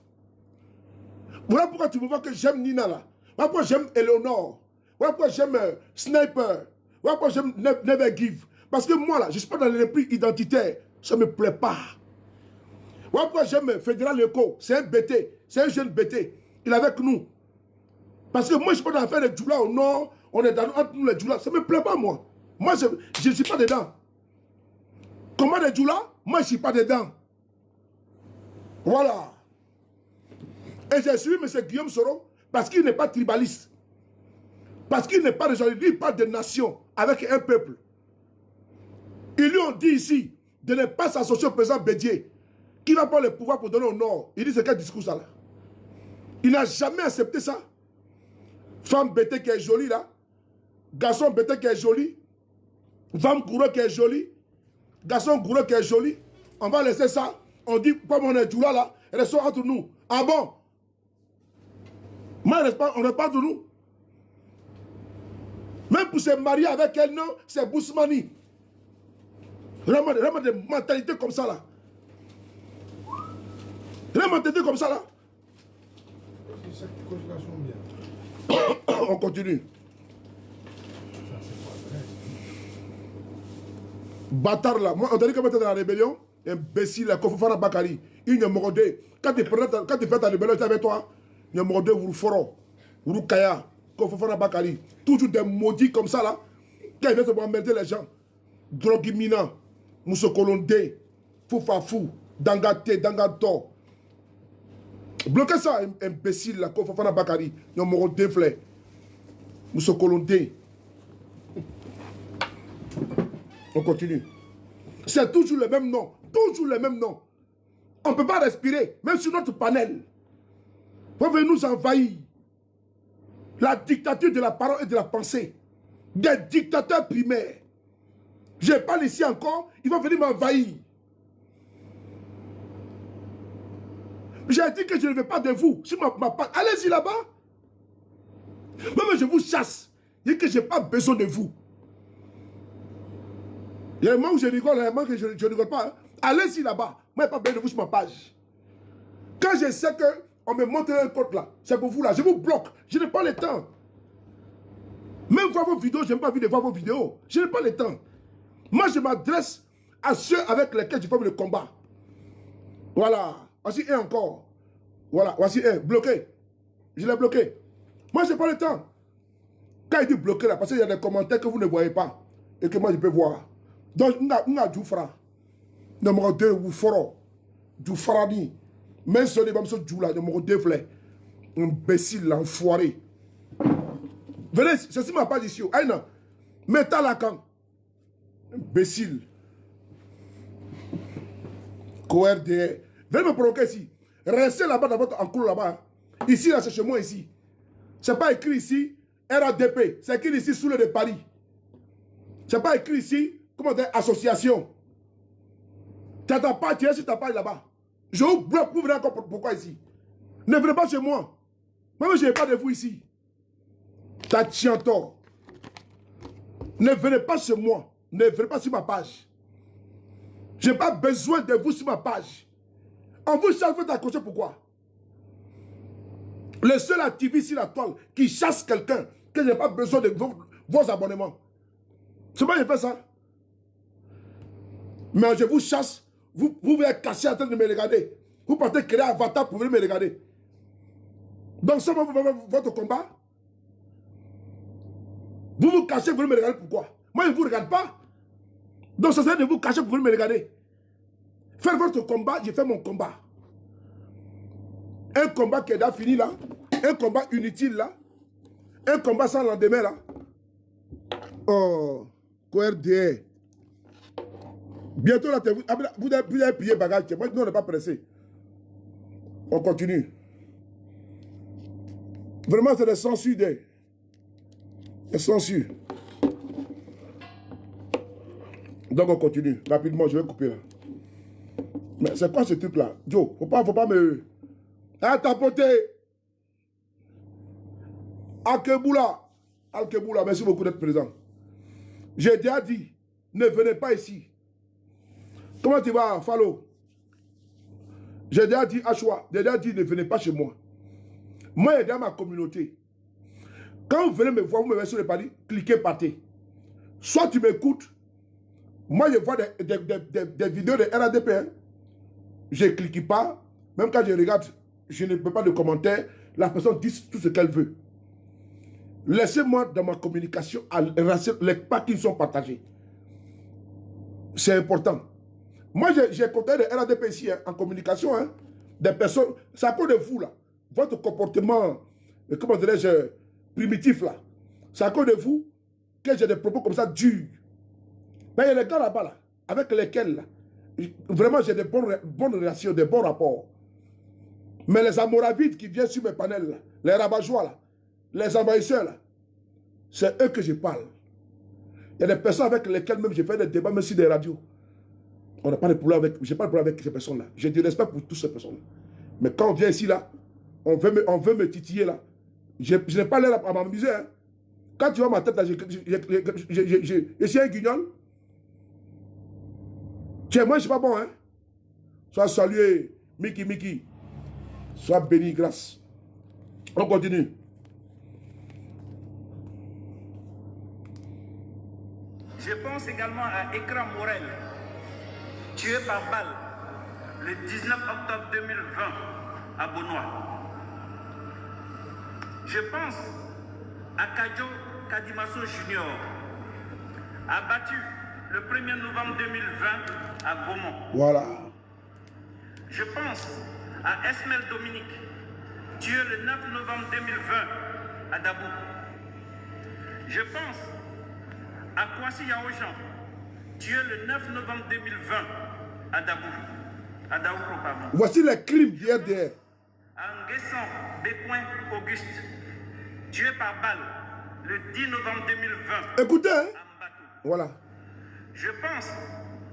S1: Voilà pourquoi tu me vois que j'aime Nina là. Voilà pourquoi j'aime Eleonore. Voilà pourquoi j'aime Sniper. Voilà pourquoi j'aime Never Give. Parce que moi là, je ne suis pas dans l'esprit identitaire. Ça ne me plaît pas. Voilà pourquoi j'aime Fédéral Eco. C'est un BT. C'est un jeune BT. Il est avec nous. Parce que moi, je ne suis pas dans l'affaire des djoula au nord. On est entre nous les djoula. Ça ne me plaît pas moi. Moi, je ne suis pas dedans. Comment des djoula? Moi, je ne suis pas dedans. Voilà. Et j'ai suivi M. Guillaume Soro parce qu'il n'est pas tribaliste. Parce qu'il n'est pas de lui, il parle de nation avec un peuple. Ils lui ont dit ici de ne pas s'associer au président Bédier qui va prendre le pouvoir pour donner au Nord. Il dit c'est quel discours ça là? Il n'a jamais accepté ça. Femme bêtée qui est jolie là. Garçon bêté qui est joli. Femme goureux qui est jolie. Garçon goureux qui est joli. On va laisser ça. On dit comme on est djoula là. Restons entre nous. Ah bon? Moi, on n'est pas de nous. Même pour se marier avec elle, non, c'est Bousmani. Vraiment des mentalités comme ça là. Des mentalités comme ça là. On continue. Bâtard là. Moi, on t'a dit comment tu es dans la rébellion. Imbécile, Kofofana Bakari. Il n'y a mordé. Quand tu fais ta rébellion, tu es avec toi. Il y a mordé, vous foro. Vous kaya. Kofofana Bakari. Toujours des maudits comme ça là. Quand ils viennent se emmerder les gens. Drogimina. Moussokolonde. Foufafou. Dangate. Dangato. Bloquez ça, imbécile là. Kofofana Bakari. Il y a mordé, flé. Moussokolonde. On continue. C'est toujours le même nom. Toujours le même nom. On ne peut pas respirer, même sur notre panel. Vous venez nous envahir. La dictature de la parole et de la pensée. Des dictateurs primaires. Je parle ici encore, ils vont venir m'envahir. J'ai dit que je ne veux pas de vous. Si allez-y là-bas. Même je vous chasse. Je dis que je n'ai pas besoin de vous. Il y a un moment où je rigole, il y a un moment que je ne rigole pas. Hein. Allez-y là-bas. Moi, je n'ai pas besoin de vous sur ma page. Quand je sais qu'on me montre un code là, c'est pour vous là. Je vous bloque. Je n'ai pas le temps. Même voir vos vidéos, je n'aime pas de voir vos vidéos. Je n'ai pas le temps. Moi, je m'adresse à ceux avec lesquels je fais le combat. Voilà. Voici un encore. Voilà. Voici un. Bloqué. Je l'ai bloqué. Moi, je n'ai pas le temps. Quand il dit bloqué là, parce qu'il y a des commentaires que vous ne voyez pas et que moi, je peux voir. Donc, on a du fra. Numéro 2, vous foro. Du farani. Même si on est comme ça, du là, numéro 2, flé. Imbécile, l'enfoiré. Venez, c'est sur ma page ici. Aïna. Mettez la camp. Imbécile. QRD. Venez me provoquer ici. Restez là-bas dans votre enclos là-bas. Ici, là, c'est chez moi ici. C'est pas écrit ici RADP. C'est écrit ici sous le de Paris. C'est pas écrit ici. Comment dire, association. Tu n'as pas tiré sur ta page là-bas. Je vous bloque pour venir encore pourquoi ici. Ne venez pas chez moi. Moi, je n'ai pas de vous ici. T'as tort. Ne venez pas chez moi. Ne venez pas sur ma page. Je n'ai pas besoin de vous sur ma page. On vous chasse, vous accrocher pourquoi? Le seul activiste sur la toile qui chasse quelqu'un, que je n'ai pas besoin de vos abonnements. C'est moi qui fais ça. Mais je vous chasse, vous vous êtes caché en train de me regarder. Vous partez créer un avatar pour venir me regarder. Donc ça va votre combat. Vous vous cachez pour venir me regarder pourquoi? Moi je ne vous regarde pas. Donc ça serait de vous cacher pour venir me regarder. Faire votre combat, je fais mon combat. Un combat qui est déjà fini là. Un combat inutile là. Un combat sans lendemain là. Oh, QRD. Bientôt là, vous avez payé bagage. Moi, nous, on n'est pas pressé. On continue. Vraiment, c'est des censures. Des censures. Donc, on continue. Rapidement, je vais couper là. Mais c'est quoi ce truc là? Joe, faut pas me... Ah, tapoter. Alkeboula. Alkeboula, merci beaucoup d'être présent. J'ai déjà dit, ne venez pas ici. Comment tu vas, Fallo? J'ai déjà dit, Achoua, j'ai déjà dit, ne venez pas chez moi. Moi, j'ai dans ma communauté. Quand vous venez me voir, vous me mettez sur le palier, cliquez, partez. Soit tu m'écoutes. Moi, je vois des vidéos de RADP. Hein. Je ne clique pas. Même quand je regarde, je ne peux pas de commentaires. La personne dit tout ce qu'elle veut. Laissez-moi dans ma communication les pas qui sont partagés. C'est important. Moi, j'ai contacté des RADP ici, hein, en communication. Hein, des personnes, c'est à cause de vous, là. Votre comportement, comment dirais-je, primitif, là. C'est à cause de vous que j'ai des propos comme ça durs. Mais il y a des gars là-bas, là, avec lesquels, là, vraiment, j'ai des bonnes relations, des bons rapports. Mais les amoravides qui viennent sur mes panels, là, les rabat-joie, là, les envahisseurs, là, c'est eux que je parle. Il y a des personnes avec lesquelles même je fais des débats, même sur des radios. On n'a pas de problème avec, j'ai pas de problème avec ces personnes-là. J'ai du respect pour toutes ces personnes-là. Mais quand on vient ici, là, on veut me titiller, là. Je n'ai pas l'air à m'amuser. Hein. Quand tu vois ma tête, là, je suis un guignol. Tiens, moi, je ne suis pas bon. Hein. Sois salué, Miki. Sois béni, grâce. On continue.
S4: Je pense également à Ekram Morel, tué par balle le 19 octobre 2020 à Bonois. Je pense à Kadjo Kadimaso Junior, abattu le 1er novembre 2020 à Gaumont.
S1: Voilà.
S4: Je pense à Esmel Dominique, tué le 9 novembre 2020 à Dabou. Je pense à Kwasi Yaojan, tué le 9 novembre 2020 à Daoukro, pardon.
S1: Voici les crimes d'hier derrière.
S4: À Nguessan Bécoin Auguste, tué par balle le 10 novembre 2020
S1: Écoutez, hein?
S4: à Mbatou.
S1: Voilà.
S4: Je pense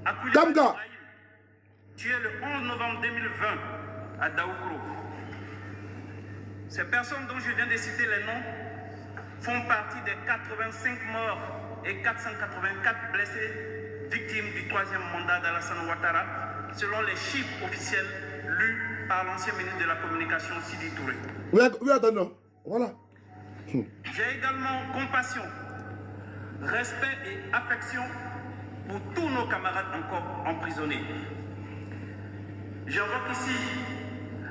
S4: à Koulibaly
S1: Kamga.
S4: Ibrahim, tué le 11 novembre 2020 à Daoukro. Ces personnes dont je viens de citer les noms font partie des 85 morts et 484 blessés victimes du 3e mandat d'Alassane Ouattara, selon les chiffres officiels lus par l'ancien ministre de la Communication, Sidi Touré.
S1: Oui, attends, voilà.
S4: J'ai également compassion, respect et affection pour tous nos camarades encore emprisonnés. J'invoque ici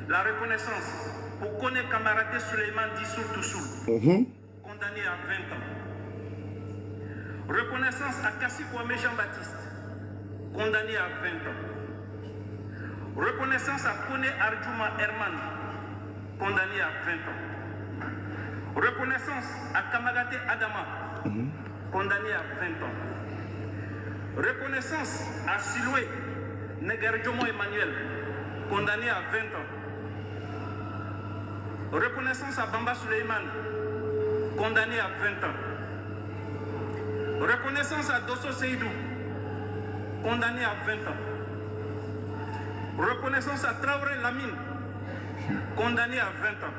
S4: la reconnaissance pour Kone Kamaraté Suleiman Dissoul Toussoul, condamné à 20 ans. Reconnaissance à Kassi Kwame Jean-Baptiste, condamné à 20 ans. Reconnaissance à Kone Arjuma Herman, condamné à 20 ans. Reconnaissance à Kamagaté Adama, condamné à 20 ans. Reconnaissance à Siloué Negerjomo Emmanuel, condamné à 20 ans. Reconnaissance à Bamba Suleiman, condamné à 20 ans. Reconnaissance à Dosso Seydou, condamné à 20 ans. Reconnaissance à Traoré Lamine, condamné à 20 ans.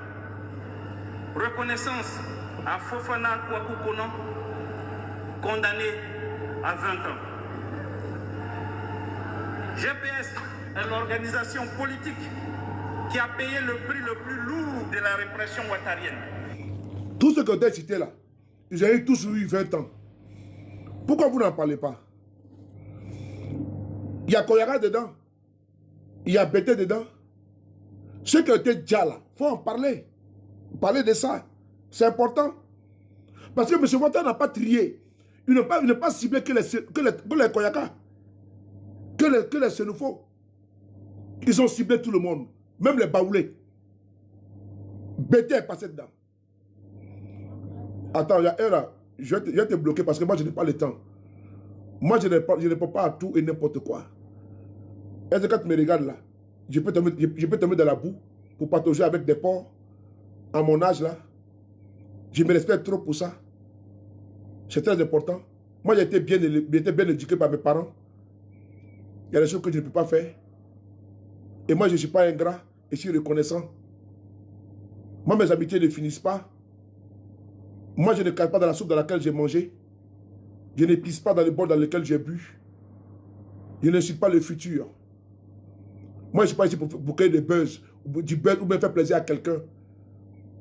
S4: Reconnaissance à Fofana Kwaku Kono, condamné à 20 ans. GPS est l'organisation politique qui a payé le prix le plus lourd de la répression ouattarienne.
S1: Tout ce que tu as cité là, ils ont eu tous eu 20 ans. Pourquoi vous n'en parlez pas? Il y a Koyara dedans. Il y a Bété dedans. Ce qui était déjà là, il faut en parler. Parler de ça. C'est important. Parce que M. Ouattara n'a pas trié. Il n'a pas ciblé que les Koyaka. Que les Sénoufos. Ils ont ciblé tout le monde. Même les Baoulés. Bété est passé dedans. Attends, il y a un là. Je vais te bloquer parce que moi, je n'ai pas le temps. Moi, je ne réponds pas à tout et n'importe quoi. Est-ce que quand tu me regardes là, je peux te mettre dans la boue pour patauger avec des porcs à mon âge là. Je me respecte trop pour ça. C'est très important. Moi, j'ai été bien éduqué par mes parents. Il y a des choses que je ne peux pas faire. Et moi, je ne suis pas ingrat et je suis reconnaissant. Moi, mes amitiés ne finissent pas. Moi, je ne cale pas dans la soupe dans laquelle j'ai mangé. Je ne pisse pas dans les bols dans lesquels j'ai bu. Je ne suis pas le futur. Moi, je ne suis pas ici pour créer des buzz, du buzz ou bien faire plaisir à quelqu'un.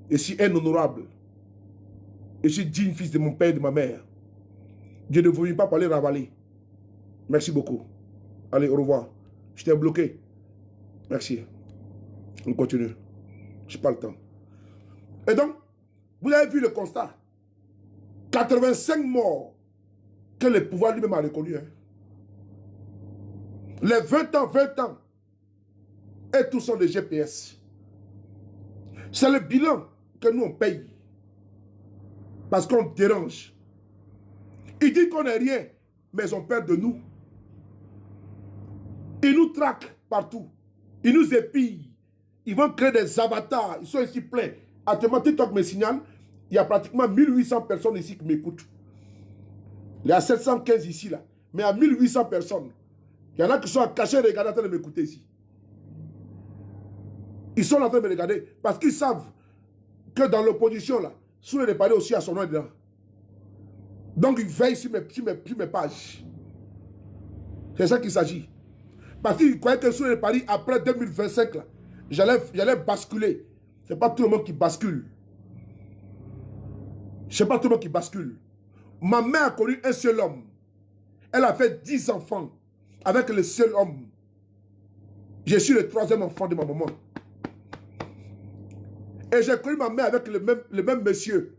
S1: Je suis un honorable. Je suis digne fils de mon père et de ma mère. Je ne voulais pas parler ravaler. Merci beaucoup. Allez, au revoir. Je t'ai bloqué. Merci. On continue. Je n'ai pas le temps. Et donc, vous avez vu le constat. 85 morts que le pouvoir lui-même a reconnu. Hein. Les 20 ans. Et tous sont des GPS. C'est le bilan que nous on paye. Parce qu'on dérange. Ils disent qu'on n'est rien, mais ils ont peur de nous. Ils nous traquent partout. Ils nous épillent. Ils vont créer des avatars. Ils sont ici pleins. Actuellement, TikTok me signale, il y a pratiquement 1800 personnes ici qui m'écoutent. Il y a 715 ici, là. Mais il y a 1800 personnes. Il y en a qui sont cachés et regardant en train de m'écouter ici. Ils sont en train de me regarder parce qu'ils savent que dans l'opposition, là, Souley de Paris aussi a son nom dedans. Donc, ils veillent sur mes pages. C'est ça qu'il s'agit. Parce qu'ils croyaient que Souley de Paris, après 2025, là, j'allais basculer. Ce n'est pas tout le monde qui bascule. Ce n'est pas tout le monde qui bascule. Ma mère a connu un seul homme. Elle a fait 10 enfants avec le seul homme. Je suis le 3e enfant de ma maman. Et j'ai connu ma mère avec le même monsieur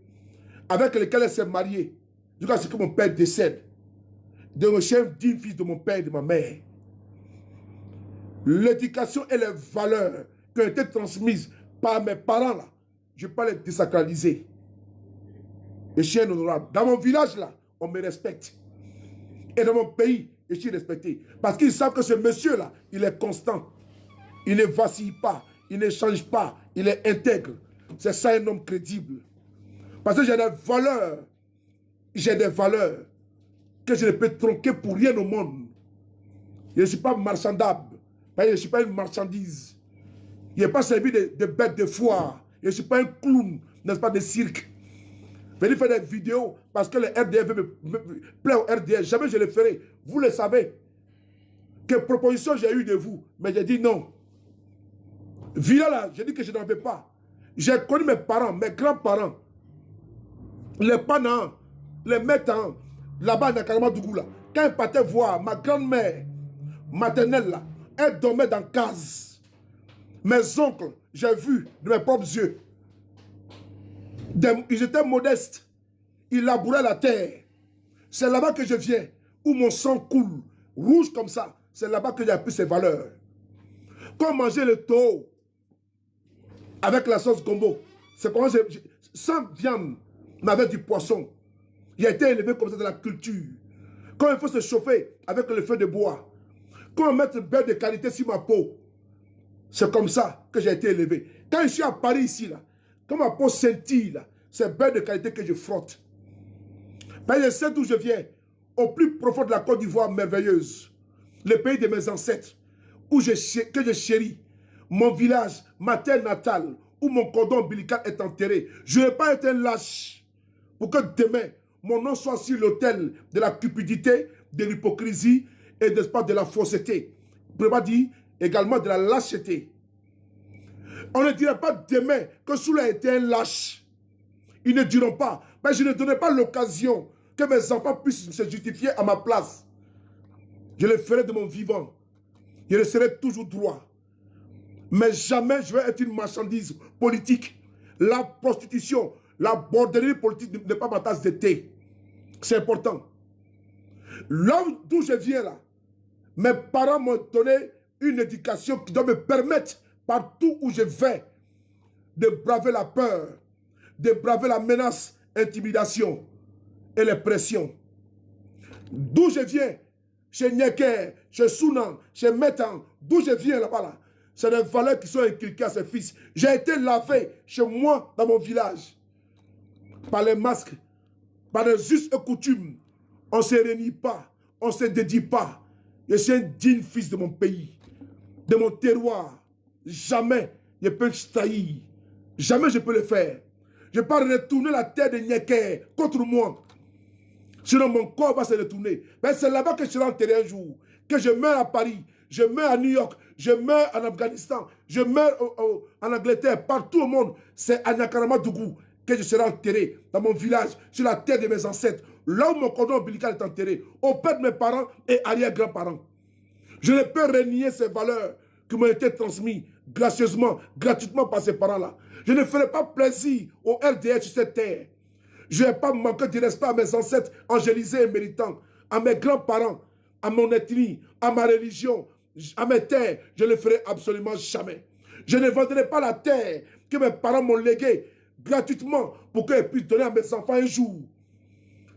S1: avec lequel elle s'est mariée. Jusqu'à ce que mon père décède. De un chef digne fils de mon père et de ma mère. L'éducation et les valeurs qui ont été transmises par mes parents, là, je ne vais pas les désacraliser. Et je suis un honorable. Dans mon village, là, on me respecte. Et dans mon pays, je suis respecté. Parce qu'ils savent que ce monsieur-là, il est constant. Il ne vacille pas. Il ne change pas. Il est intègre. C'est ça un homme crédible. Parce que j'ai des valeurs. J'ai des valeurs que je ne peux tronquer pour rien au monde. Je ne suis pas marchandable. Je ne suis pas une marchandise. Je n'ai pas servi de bête de foire. Je ne suis pas un clown, n'est-ce pas, de cirque. Venez faire des vidéos parce que le RDF me plaît au RDF. Jamais je le ferai. Vous le savez. Quelle proposition j'ai eu de vous. Mais j'ai dit non. Villa là, j'ai dit que je n'en veux pas. J'ai connu mes parents, mes grands-parents. Les Panans, les Métans, là-bas dans Kalamadougou là. Quand ils partaient voir ma grand-mère maternelle là, elle dormait dans case. Mes oncles, j'ai vu de mes propres yeux. Ils étaient modestes. Ils labouraient la terre. C'est là-bas que je viens, où mon sang coule, rouge comme ça. C'est là-bas que j'ai appris ces valeurs. Quand manger le taureau avec la sauce gombo, c'est comment sans viande, mais avec du poisson. Il a été élevé comme ça dans la culture. Quand il faut se chauffer avec le feu de bois, quand on met un beurre de qualité sur ma peau, c'est comme ça que j'ai été élevé. Quand je suis à Paris ici, là, quand ma peau scintille, là, c'est beurre de qualité que je frotte. Ben, je sais d'où je viens, au plus profond de la Côte d'Ivoire merveilleuse, le pays de mes ancêtres, que je chéris, mon village, ma terre natale, où mon cordon ombilical est enterré. Je ne vais pas être un lâche pour que demain, mon nom soit sur l'autel de la cupidité, de l'hypocrisie et de la fausseté. Je ne peux pas dire également de la lâcheté. On ne dirait pas demain que Souley était un lâche. Ils ne diront pas. Mais je ne donnerai pas l'occasion que mes enfants puissent se justifier à ma place. Je le ferai de mon vivant. Je le serai toujours droit. Mais jamais je vais être une marchandise politique. La prostitution, la bordellerie politique n'est pas ma tasse de thé. C'est important. Là d'où je viens là, mes parents m'ont donné une éducation qui doit me permettre, partout où je vais, de braver la peur, de braver la menace, intimidation et les pressions. D'où je viens, chez Nyeker, chez Sounan, chez Metan, d'où je viens là-bas, là, c'est des valeurs qui sont inculquées à ses fils. J'ai été lavé chez moi, dans mon village, par les masques, par les us et coutumes. On ne se réunit pas, on ne se dédie pas. Je suis un digne fils de mon pays, de mon terroir. Jamais je peux trahir. Jamais je peux le faire. Je ne peux pas retourner la terre de Nyeker contre moi. Sinon, mon corps va se retourner. Mais c'est là-bas que je serai enterré un jour. Que je meurs à Paris, je meurs à New York, je meurs en Afghanistan, je meurs en Angleterre, partout au monde. C'est à Nyakaramadugou que je serai enterré, dans mon village, sur la terre de mes ancêtres. Là où mon cordon ombilical est enterré, auprès de mes parents et arrière-grands-parents. Je ne peux renier ces valeurs qui m'ont été transmises gracieusement, gratuitement par ces parents-là. Je ne ferai pas plaisir au RDR sur cette terre. Je ne vais pas manquer de respect à mes ancêtres angélisés et méritants, à mes grands-parents, à mon ethnie, à ma religion, à mes terres. Je ne le ferai absolument jamais. Je ne vendrai pas la terre que mes parents m'ont léguée gratuitement pour qu'ils puissent donner à mes enfants un jour.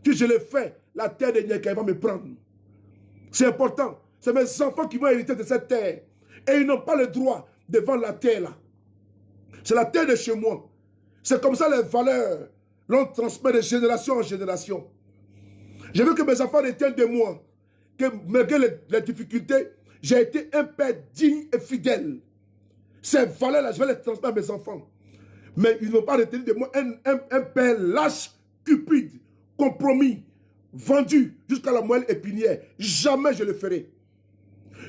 S1: Si je le fais, la terre de Nyeka va me prendre. C'est important. C'est mes enfants qui vont hériter de cette terre. Et ils n'ont pas le droit de vendre la terre là. C'est la terre de chez moi. C'est comme ça les valeurs l'on transmet de génération en génération. Je veux que mes enfants retiennent de moi que malgré les difficultés, j'ai été un père digne et fidèle. Ces valeurs-là, je vais les transmettre à mes enfants. Mais ils ne vont pas retenir de moi un père lâche, cupide, compromis, vendu jusqu'à la moelle épinière. Jamais je le ferai.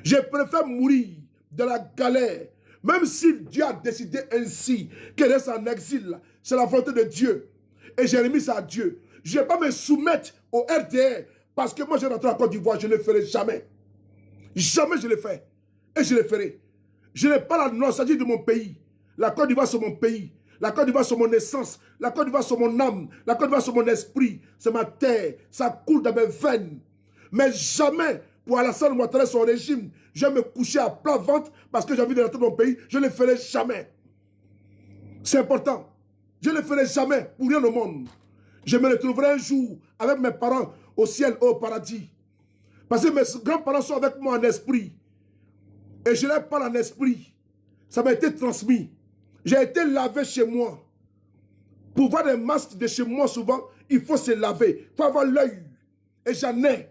S1: Je préfère mourir de la galère, même si Dieu a décidé ainsi, qu'elle reste en exil. C'est la volonté de Dieu. Et j'ai remis ça à Dieu. Je ne vais pas me soumettre au RDR parce que moi je rentre en Côte d'Ivoire, je ne le ferai jamais. Jamais je le fais. Et je le ferai. Je n'ai pas la nostalgie de mon pays. La Côte d'Ivoire c'est mon pays. La Côte d'Ivoire c'est mon essence. La Côte d'Ivoire c'est mon âme. La Côte d'Ivoire c'est mon esprit. C'est ma terre. Ça coule dans mes veines. Mais jamais pour Alassane Ouattara son régime, je vais me coucher à plat ventre parce que j'ai envie de rentrer dans mon pays. Je ne le ferai jamais. C'est important. Je ne le ferai jamais pour rien au monde. Je me retrouverai un jour avec mes parents au ciel, au paradis. Parce que mes grands-parents sont avec moi en esprit. Et je les parle en esprit. Ça m'a été transmis. J'ai été lavé chez moi. Pour voir des masques de chez moi souvent, il faut se laver. Il faut avoir l'œil. Et j'en ai.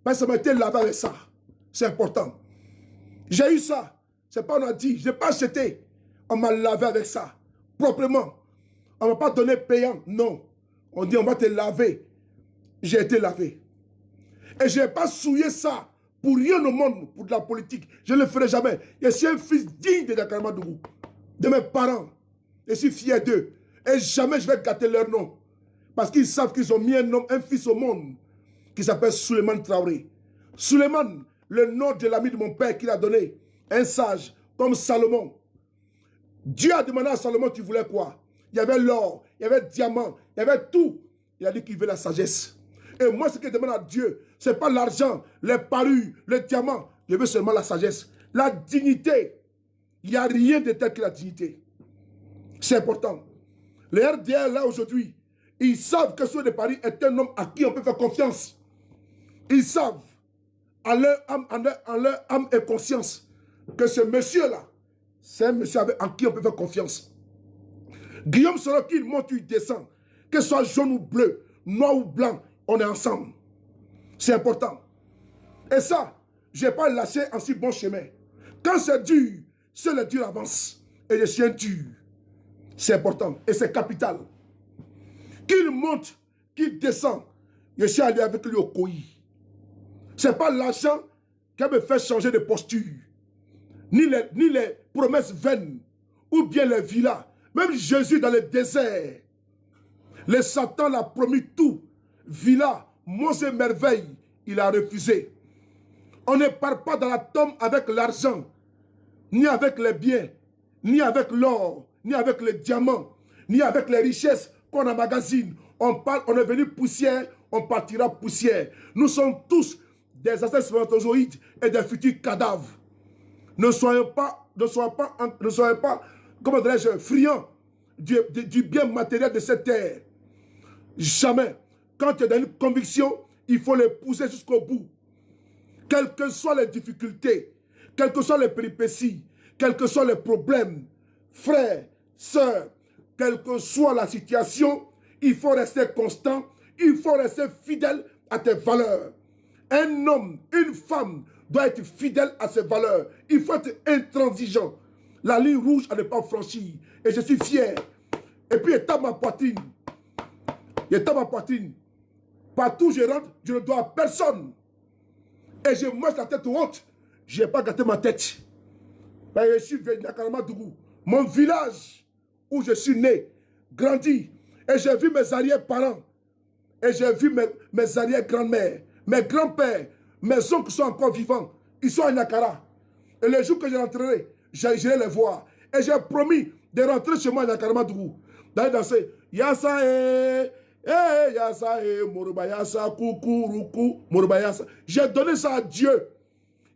S1: Parce que ça m'a été lavé avec ça. C'est important. J'ai eu ça. C'est pas on a dit. Je n'ai pas acheté. On m'a lavé avec ça. Proprement. On ne m'a pas donné payant. Non. On dit on va te laver. J'ai été lavé. Et je n'ai pas souillé ça pour rien au monde, pour de la politique. Je ne le ferai jamais. Je suis un fils digne de Nyakaramadugou, de mes parents. Je suis fier d'eux. Et jamais je vais gâter leur nom. Parce qu'ils savent qu'ils ont mis un fils au monde qui s'appelle Souleymane Traoré. Souleymane, le nom de l'ami de mon père qu'il a donné. Un sage comme Salomon. Dieu a demandé à Salomon, tu voulais quoi? Il y avait l'or, il y avait le diamant, il y avait tout. Il a dit qu'il veut la sagesse. Et moi, ce que je demande à Dieu, ce n'est pas l'argent, les parures, le diamant. Je veux seulement la sagesse. La dignité. Il n'y a rien de tel que la dignité. C'est important. Les RDR, là, aujourd'hui, ils savent que celui de Paris est un homme à qui on peut faire confiance. Ils savent, en leur âme et conscience, que ce monsieur-là, c'est un monsieur en qui on peut faire confiance. Guillaume Soro, qu'il monte, il descend. Que ce soit jaune ou bleu, noir ou blanc, on est ensemble. C'est important. Et ça, je n'ai pas lâché en si bon chemin. Quand c'est dur, seul le dur avance. Et je suis un dur. C'est important. Et c'est capital. Qu'il monte, qu'il descend, je suis allé avec lui au Koyi. Ce n'est pas l'argent qui me fait changer de posture. Ni les promesses vaines. Ou bien les villas. Même Jésus dans le désert. Le Satan l'a promis tout. Villa, monts et merveilles, il a refusé. On ne part pas dans la tombe avec l'argent, ni avec les biens, ni avec l'or, ni avec les diamants, ni avec les richesses qu'on emmagasine. On est venu poussière, on partira poussière. Nous sommes tous des ancêtres spermatozoïdes et des futurs cadavres. Ne soyez pas, comment dirais-je, friands du bien matériel de cette terre. Jamais. Quand tu es dans une conviction, il faut les pousser jusqu'au bout. Quelles que soient les difficultés, quelles que soient les péripéties, quels que soient les problèmes, frères, sœurs, quelle que soit la situation, il faut rester constant, il faut rester fidèle à tes valeurs. Un homme, une femme doit être fidèle à ses valeurs. Il faut être intransigeant. La ligne rouge à ne pas franchir. Et je suis fier. Et puis, il tape ma poitrine. Il tape ma poitrine. Partout où je rentre, je ne dois à personne. Et je marche la tête haute. Je n'ai pas gâté ma tête. Mais je suis venu à Karamadougou, mon village où je suis né, grandi. Et j'ai vu mes arrière-parents. Et j'ai vu mes arrière-grand-mères, mes grands-pères, mes oncles qui sont encore vivants. Ils sont à Nyakara. Et le jour que je rentrerai, j'irai les voir. Et j'ai promis de rentrer chez moi à Nyakaradougou. D'aller danser. Yassa Yassa Morubayasa, Kukuruku, Morubayasa. J'ai donné ça à Dieu.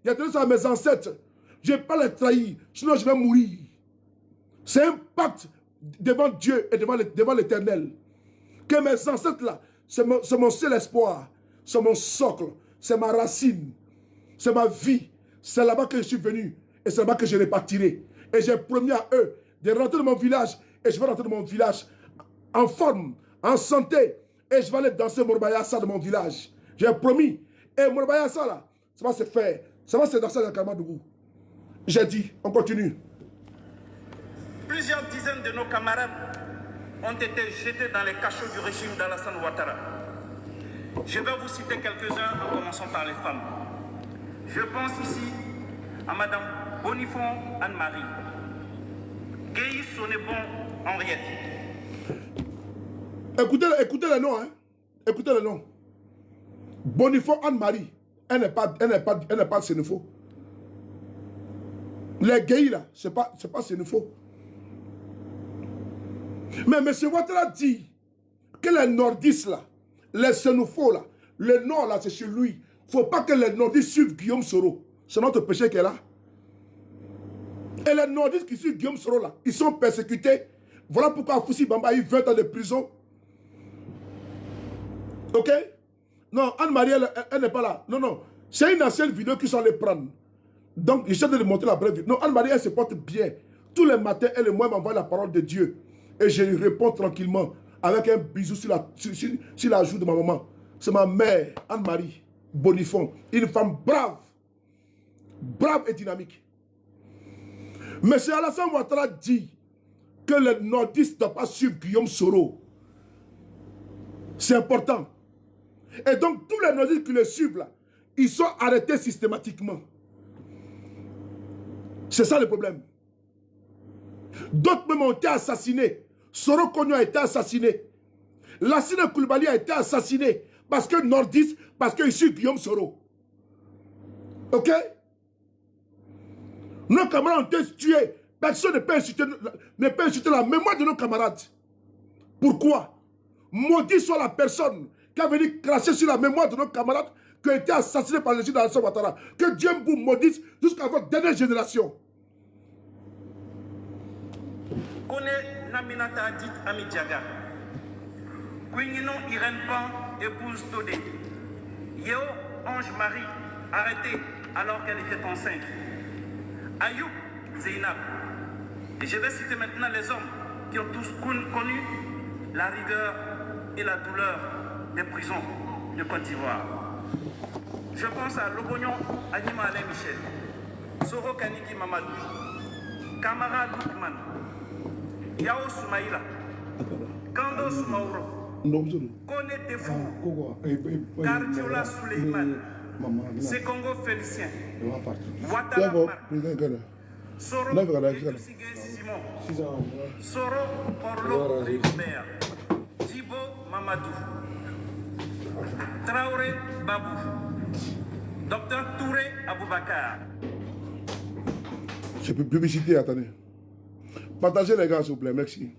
S1: J'ai donné ça à mes ancêtres. Je ne vais pas les trahir, sinon je vais mourir. C'est un pacte devant Dieu et devant l'Éternel. Que mes ancêtres là, c'est mon seul espoir. C'est mon socle. C'est ma racine. C'est ma vie. C'est là-bas que je suis venu. Et c'est là-bas que je répartirai. Et j'ai promis à eux de rentrer dans mon village. Et je vais rentrer dans mon village en forme, en santé. Et je vais aller danser Morubayasa dans mon village. J'ai promis. Et Morubayasa là, ça va se faire. Ça va se danser dans Karamadougou. J'ai dit, on continue.
S4: Plusieurs dizaines de nos camarades ont été jetés dans les cachots du régime d'Alassane Ouattara. Je vais vous citer quelques-uns en commençant par les femmes. Je pense ici à Madame Bonifon Anne-Marie, Guéhi Sonebon Henriette.
S1: Écoutez le nom, hein. Écoutez le nom. Bonifon Anne-Marie, elle n'est pas sénéfaux. Les gays là, c'est pas sénéfaux. Mais M. Ouattara dit que les nordistes là, les sénéfaux là, le nord là c'est chez lui. Il ne faut pas que les nordistes suivent Guillaume Soro. C'est notre péché qu'elle a. Et les nordistes qui suivent Guillaume Soro là, ils sont persécutés. Voilà pourquoi Foussi Bamba a eu 20 ans de prison. Ok? Non, Anne-Marie, elle n'est pas là. Non, non. C'est une ancienne vidéo qu'ils sont allés prendre. Donc, j'essaie de lui montrer la brève vidéo. Non, Anne-Marie, elle se porte bien. Tous les matins, elle et moi m'envoient la parole de Dieu. Et je lui réponds tranquillement avec un bisou sur la joue de ma maman. C'est ma mère, Anne-Marie Bonifon. Une femme brave. Brave et dynamique. Mais M. Alassane Ouattara dit que les nordistes ne doivent pas suivre Guillaume Soro. C'est important. Et donc, tous les nordistes qui le suivent là, ils sont arrêtés systématiquement. C'est ça le problème. D'autres même ont été assassinés. Soro Kogno a été assassiné. Lassina Koulibaly a été assassiné. Parce que nordiste, parce qu'il suit Guillaume Soro. Ok? Nos camarades ont été tués. Personne ne peut insulter la mémoire de nos camarades. Pourquoi? Maudit soit la personne qui a venu cracher sur la mémoire de nos camarades qui ont été assassinés par le régime d'Alassane Ouattara. Que Dieu vous maudisse jusqu'à votre dernière génération.
S4: Kone Naminata dit Amidiaga. Quinino Irène Pan, épouse Todé. Yeo Ange Marie, arrêtée alors qu'elle était enceinte. Ayoub Zeynab. Et je vais citer maintenant les hommes qui ont tous connu la rigueur et la douleur des prisons de Côte d'Ivoire. Je pense à Lobognon Anima Alain Michel, Soro Kaniki Mamadou, Kamara Lukman, Yao Soumaïla, Kando Soumaoro, Kone Tefou, Kardiola Suleiman, Sekongo Félicien, Ouattara Marc, Soro Etusigé Simon, Soro Orlo Rigobert, Djibo Mamadou, Traoré Babou, Dr Touré Aboubakar.
S1: Je peux publicité, attendez. Partagez les gars, s'il vous plaît, merci.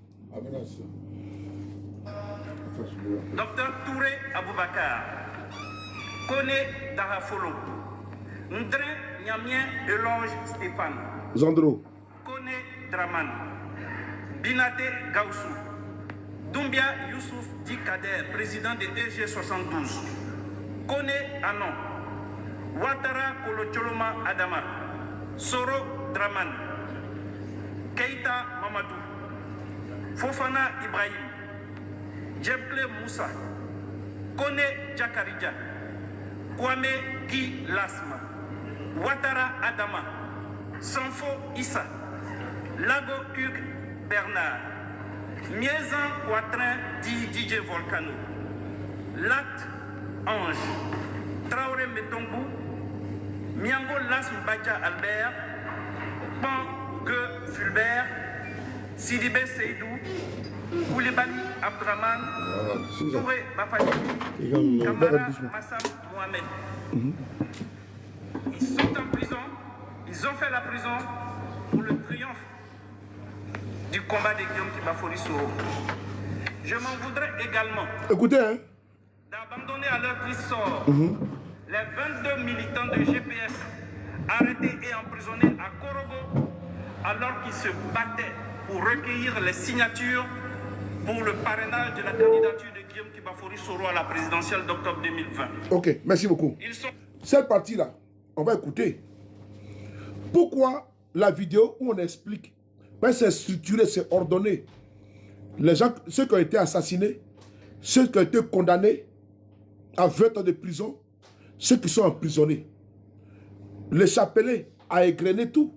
S4: Dr Touré Aboubakar, Kone Darafolo, Ndrin Nyamien Elange Stéphane,
S1: Zandro,
S4: Kone Draman, Binate Gaussou, Doumbia Youssouf Dikader, président de DG72, Kone Anon, Ouattara Kolocholoma Adama, Soro Draman, Keita Mamadou, Fofana Ibrahim, Djeble Moussa, Kone Djakaridja, Kwame Guy Lasma, Ouattara Adama, Sanfo Issa, Lago Hugues Bernard, Miezan Quatrin dit DJ Volcano, Lat Ange, Traoré Metombo, Miango Las Mbadja Albert, Pan Ge Fulbert, Sidibé Seydou, Koulibaly Abdraman, Touré Bafadi, Kamara Massam Mohamed. Ils sont en prison, ils ont fait la prison pour le triomphe du combat de Guillaume Kibafori Soro. Je m'en voudrais également
S1: Écoutez, hein,
S4: d'abandonner à leur triste sort les 22 militants de GPS arrêtés et emprisonnés à Korogo alors qu'ils se battaient pour recueillir les signatures pour le parrainage de la candidature de Guillaume Kibafori Soro à la présidentielle d'octobre 2020.
S1: ok, merci beaucoup.
S4: Ils sont...
S1: Cette partie-là, on va écouter. Pourquoi la vidéo où on explique, ben c'est structuré, c'est ordonné. Les gens, ceux qui ont été assassinés, ceux qui ont été condamnés à 20 ans de prison, ceux qui sont emprisonnés. Le chapelet a égrené tout.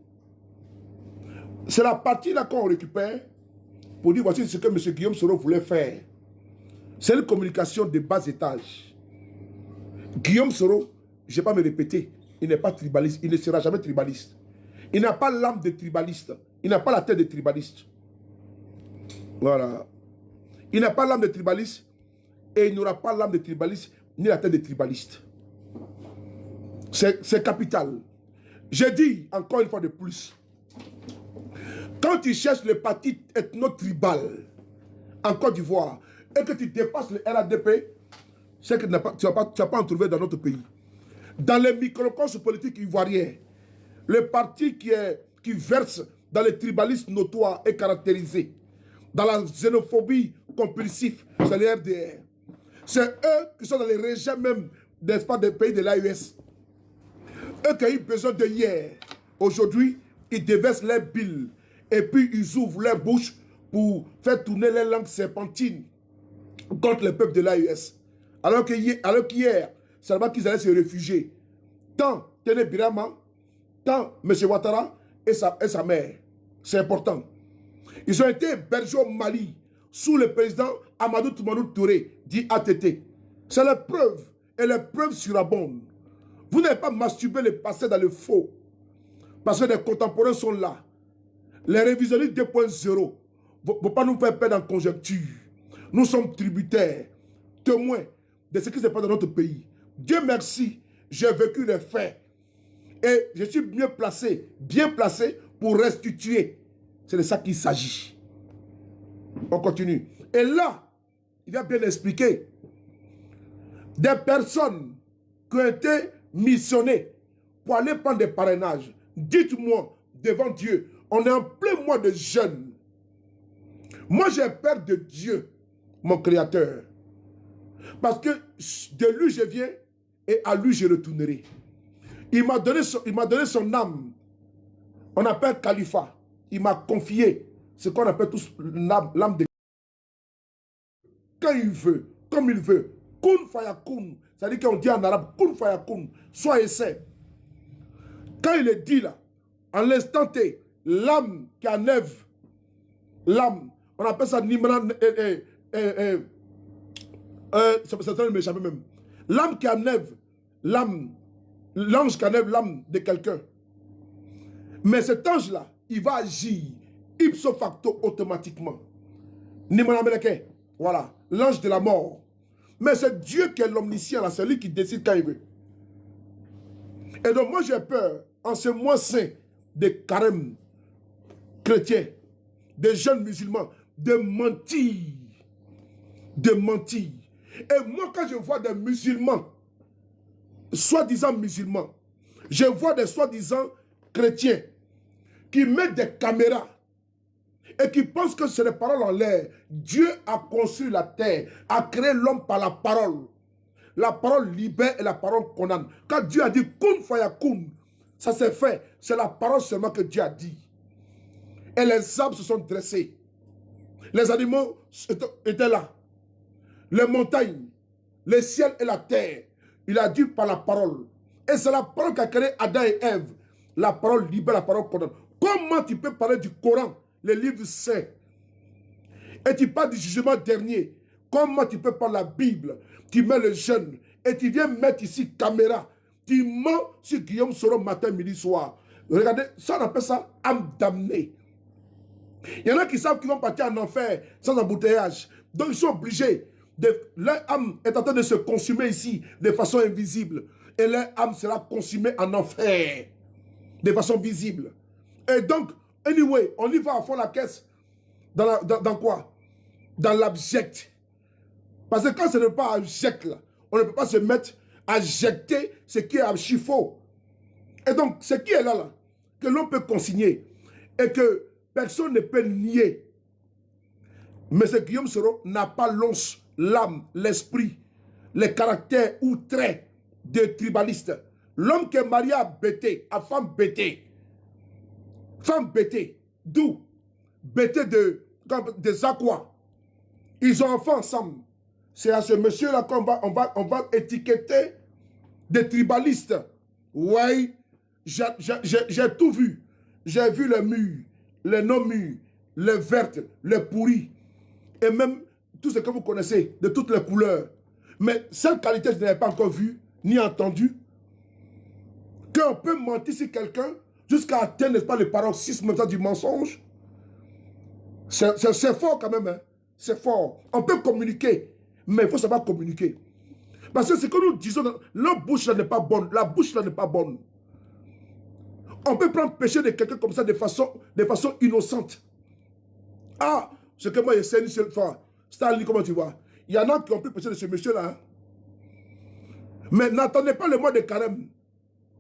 S1: C'est la partie là qu'on récupère pour dire voici ce que M. Guillaume Soro voulait faire. C'est une communication de bas étage. Guillaume Soro, je ne vais pas me répéter, il n'est pas tribaliste, il ne sera jamais tribaliste. Il n'a pas l'âme de tribaliste, il n'a pas la tête de tribaliste. Voilà. Il n'a pas l'âme de tribaliste et il n'aura pas l'âme de tribaliste ni la tête de tribaliste. C'est capital. Je dis encore une fois de plus, quand tu cherches le parti ethno-tribal en Côte d'Ivoire et que tu dépasses le RADP, c'est que tu ne vas pas en trouver dans notre pays. Dans les microcosmes politiques ivoiriens, le parti qui verse dans le tribalisme notoire et caractérisé, dans la xénophobie compulsive, c'est les RDR. C'est eux qui sont dans les régimes même, n'est-ce pas, des pays de l'AES. Eux qui ont eu besoin de hier. Aujourd'hui, ils déversent leurs billes et puis ils ouvrent leur bouche pour faire tourner les langues serpentines contre le peuple de l'AES. Alors qu'hier, c'est là-bas qu'ils allaient se réfugier. Tant Téné Birama, tant M. Ouattara et sa mère. C'est important. Ils ont été hébergés au Mali sous le président Amadou Toumanou Touré, dit ATT. C'est la preuve, et les preuves surabondent. Vous n'avez pas masturbé le passé dans le faux, parce que les contemporains sont là. Les révisionnistes 2.0 ne vont pas nous faire perdre en conjecture. Nous sommes tributaires, témoins de ce qui se passe dans notre pays. Dieu merci, j'ai vécu les faits. Et je suis bien placé pour restituer. C'est de ça qu'il s'agit. On continue. Et là, il va bien expliquer. Des personnes qui ont été missionnées pour aller prendre des parrainages. Dites-moi, devant Dieu, on est en plein mois de jeûne. Moi, j'ai peur de Dieu, mon Créateur. Parce que de lui je viens et à lui je retournerai. Il m'a donné son âme. On appelle Khalifa. Il m'a confié ce qu'on appelle tous l'âme de... Quand il veut, comme il veut. Kun fayakun. C'est-à-dire qu'on dit en arabe, kun fayakun. Soit essaie. Quand il est dit là, en l'instant T, l'âme qui enlève l'âme, on appelle ça Nimran... ça m'échappe même. L'âme qui enlève l'âme, l'ange qui enlève l'âme de quelqu'un. Mais cet ange-là, il va agir ipso facto automatiquement. Nimran Meleke, voilà, l'ange de la mort. Mais c'est Dieu qui est l'omniscient, c'est lui qui décide quand il veut. Et donc moi j'ai peur, en ce mois saint de carême chrétien, des jeunes musulmans, de mentir. De mentir. Et moi quand je vois des musulmans, soi-disant musulmans, je vois des soi-disant chrétiens qui mettent des caméras et qui pensent que c'est les paroles en l'air. Dieu a construit la terre, a créé l'homme par la parole. La parole libère et la parole condamne. Quand Dieu a dit kun fayakun, ça s'est fait. C'est la parole seulement que Dieu a dit. Et les arbres se sont dressés. Les animaux étaient là. Les montagnes, le ciel et la terre. Il a dit par la parole. Et c'est la parole qui a créé Adam et Ève. La parole libère, la parole condamne. Comment tu peux parler du Coran, le livre saint, et tu parles du jugement dernier? Comment tu peux parler de la Bible? Tu mets le jeûne et tu viens mettre ici caméra. Tu mens sur Guillaume Soro matin, midi, soir. Regardez, ça on appelle ça âme damnée. Il y en a qui savent qu'ils vont partir en enfer sans embouteillage. Donc ils sont obligés. Leur âme est en train de se consumer ici de façon invisible. Et leur âme sera consumée en enfer de façon visible. Et donc, anyway, on y va à fond la caisse. Dans quoi? Dans l'abject. Parce que quand ce n'est pas abject, là, on ne peut pas se mettre à jeter ce qui est archi faux. Et donc, ce qui est là, que l'on peut consigner et que personne ne peut nier. Mais ce Guillaume Soro n'a pas l'once, l'âme, l'esprit, les caractères ou traits de tribaliste. L'homme qui est marié à Bété, à femme Bété. Femme Bété. D'où? Bété des Aquas. Ils ont enfant ensemble. C'est à ce monsieur-là qu'on va étiqueter des tribalistes. Oui, j'ai tout vu. J'ai vu les murs, les non-murs, les vertes, les pourris. Et même tout ce que vous connaissez, de toutes les couleurs. Mais cette qualité, je n'avais pas encore vu, ni entendu. Qu'on peut mentir sur quelqu'un jusqu'à atteindre, n'est-ce pas, le paroxysme du mensonge. C'est fort quand même, hein? C'est fort. On peut communiquer, mais il faut savoir communiquer. Parce que ce que nous disons, leur bouche là n'est pas bonne. La bouche là n'est pas bonne. On peut prendre péché de quelqu'un comme ça de façon innocente. Ah, ce que moi je sais une seule fois. Stanley, comment tu vois? Il y en a qui ont pris péché de ce monsieur-là. Hein? Mais n'attendez pas le mois de carême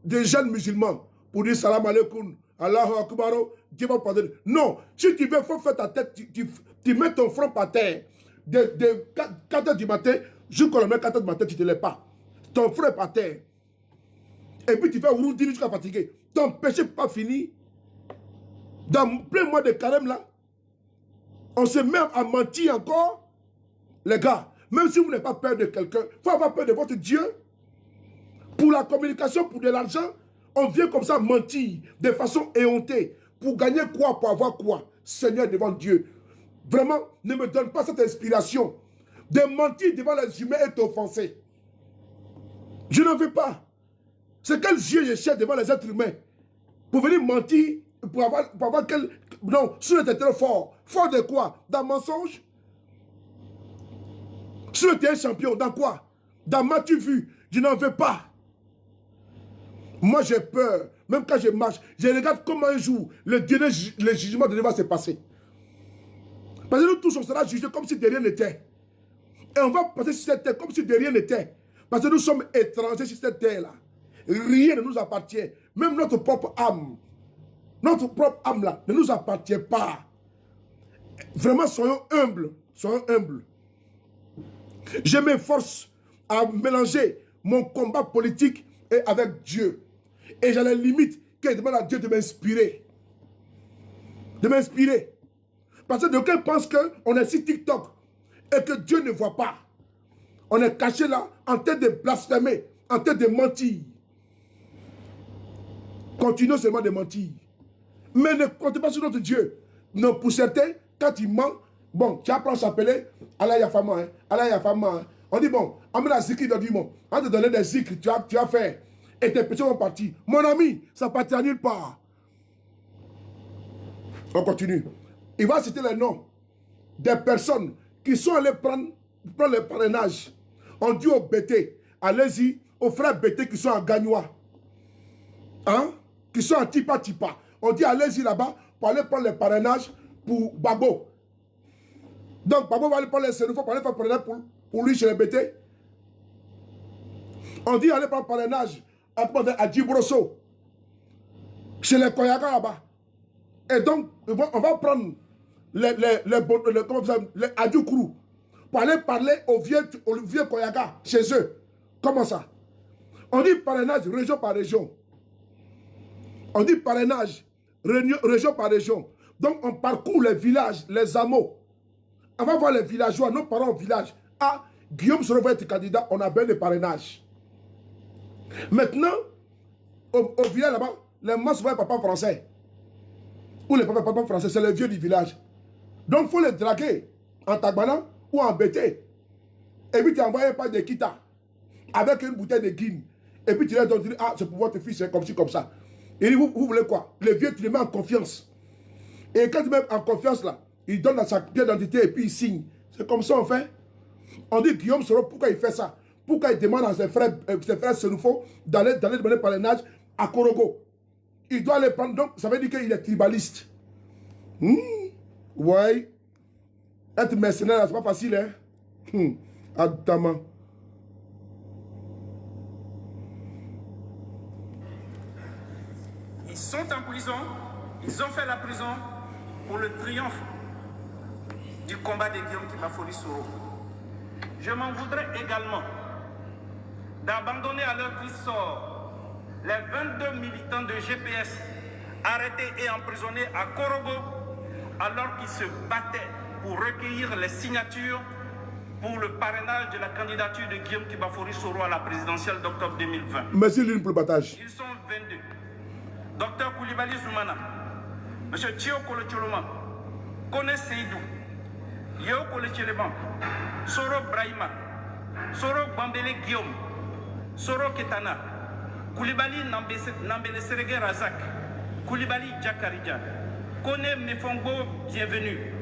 S1: des jeunes musulmans pour dire salam alaikum, Allahu Akbar, Dieu va pardonner. Non, si tu veux, il faut faire ta tête, tu mets ton front par terre. De 4 h du matin, jusqu'à 4 h du matin, tu ne te lèves pas. Ton front est par terre. Et puis tu fais roule jusqu'à fatiguer. Ton péché n'est pas fini. Dans plein mois de carême là, on se met à mentir encore. Les gars, même si vous n'avez pas peur de quelqu'un, il faut avoir peur de votre Dieu. Pour la communication, pour de l'argent, on vient comme ça mentir de façon éhontée. Pour gagner quoi? Pour avoir quoi? Seigneur devant Dieu. Vraiment, ne me donne pas cette inspiration. De mentir devant les humains est offensé. Je n'en veux pas. C'est quels yeux je cherche devant les êtres humains? Pour venir mentir, pour avoir quel... Non, si tu es très fort. Fort de quoi? Dans le mensonge? Si tu es un champion, dans quoi? Dans m'as-tu vu? Je n'en veux pas. Moi j'ai peur. Même quand je marche, je regarde comment un jour le jugement de Dieu va se passer. Parce que nous tous on sera jugés comme si de rien n'était. Et on va passer sur cette terre comme si de rien n'était. Parce que nous sommes étrangers sur cette terre-là. Rien ne nous appartient. Même notre propre âme. Notre propre âme là ne nous appartient pas. Vraiment, soyons humbles. Soyons humbles. Je m'efforce à mélanger mon combat politique et avec Dieu. Et j'ai la limite que je demande à Dieu de m'inspirer. De m'inspirer. Parce que d'aucuns pensent qu'on est sur TikTok et que Dieu ne voit pas. On est caché là en train de blasphémer, en train de mentir. Continuons seulement de mentir. Mais ne comptez pas sur notre Dieu. Non, pour certains, quand ils mentent, bon, tu apprends à s'appeler Allah Yafama, hein, Allah Yafama. Hein. On dit, bon, amène la zikri dans du monde. On te donner des zikri, tu as fait. Et tes péchés vont partir. Mon ami, ça partit à nulle part. On continue. Il va citer les noms des personnes qui sont allées prendre le parrainage. On dit aux BT, allez-y, aux frères BT qui sont en Gagnois. Hein? Qui sont en Tipa Tipa. On dit allez-y là-bas pour aller prendre le parrainage pour Babo. Donc Babo va aller prendre les Sénoufos pour aller faire le parrainage pour lui chez les BT. On dit aller prendre le parrainage à Djibrosso, chez les Koyaga là-bas. Et donc, on va prendre les Adjoukrou pour aller parler aux vieux Koyaga chez eux. Comment ça? On dit parrainage région par région. On dit parrainage région par région. Donc, on parcourt les villages, les hameaux. On va voir les villageois, nos parents au village. Ah, Guillaume Soro va être candidat, on a besoin de parrainage. Maintenant, au village là-bas, les masses voient papa français. Ou les papa français, c'est les vieux du village. Donc, il faut les draguer en Tagbana ou en BT. Et puis, tu envoies pas de Kita. avec une bouteille de guine. Et puis tu leur donnes, tu dis, ah, c'est pour votre fils, c'est comme ci, comme ça. Il dit, vous voulez quoi? Le vieux, tu le mets en confiance. Et quand tu mets en confiance là, il donne sa pièce d'identité et puis il signe. C'est comme ça on fait. On dit Guillaume Soro, pourquoi il fait ça? Pourquoi il demande à ses frères Senufo d'aller demander parrainage à Korogo? Il doit les prendre, donc ça veut dire qu'il est tribaliste. Ouais. Être mercenaire, c'est pas facile, hein? Adama.
S4: Ils sont en prison, ils ont fait la prison pour le triomphe du combat de Guillaume Kibafori Soro. Je m'en voudrais également d'abandonner à leur triste sort les 22 militants de GPS arrêtés et emprisonnés à Korogo alors qu'ils se battaient pour recueillir les signatures pour le parrainage de la candidature de Guillaume Kibafori Soro à la présidentielle d'octobre 2020.
S1: Merci Lune pour le partage.
S4: Ils sont 22. Docteur Koulibaly Zoumana, Monsieur Thio Kolocholoma, Kone Seydou, Yeo Kolocholema, Soro Brahima, Soro Bambele Guillaume, Soro Ketana, Koulibaly Nambele Serege Razak, Koulibaly Djakaridja, Kone Mefongo Bienvenue,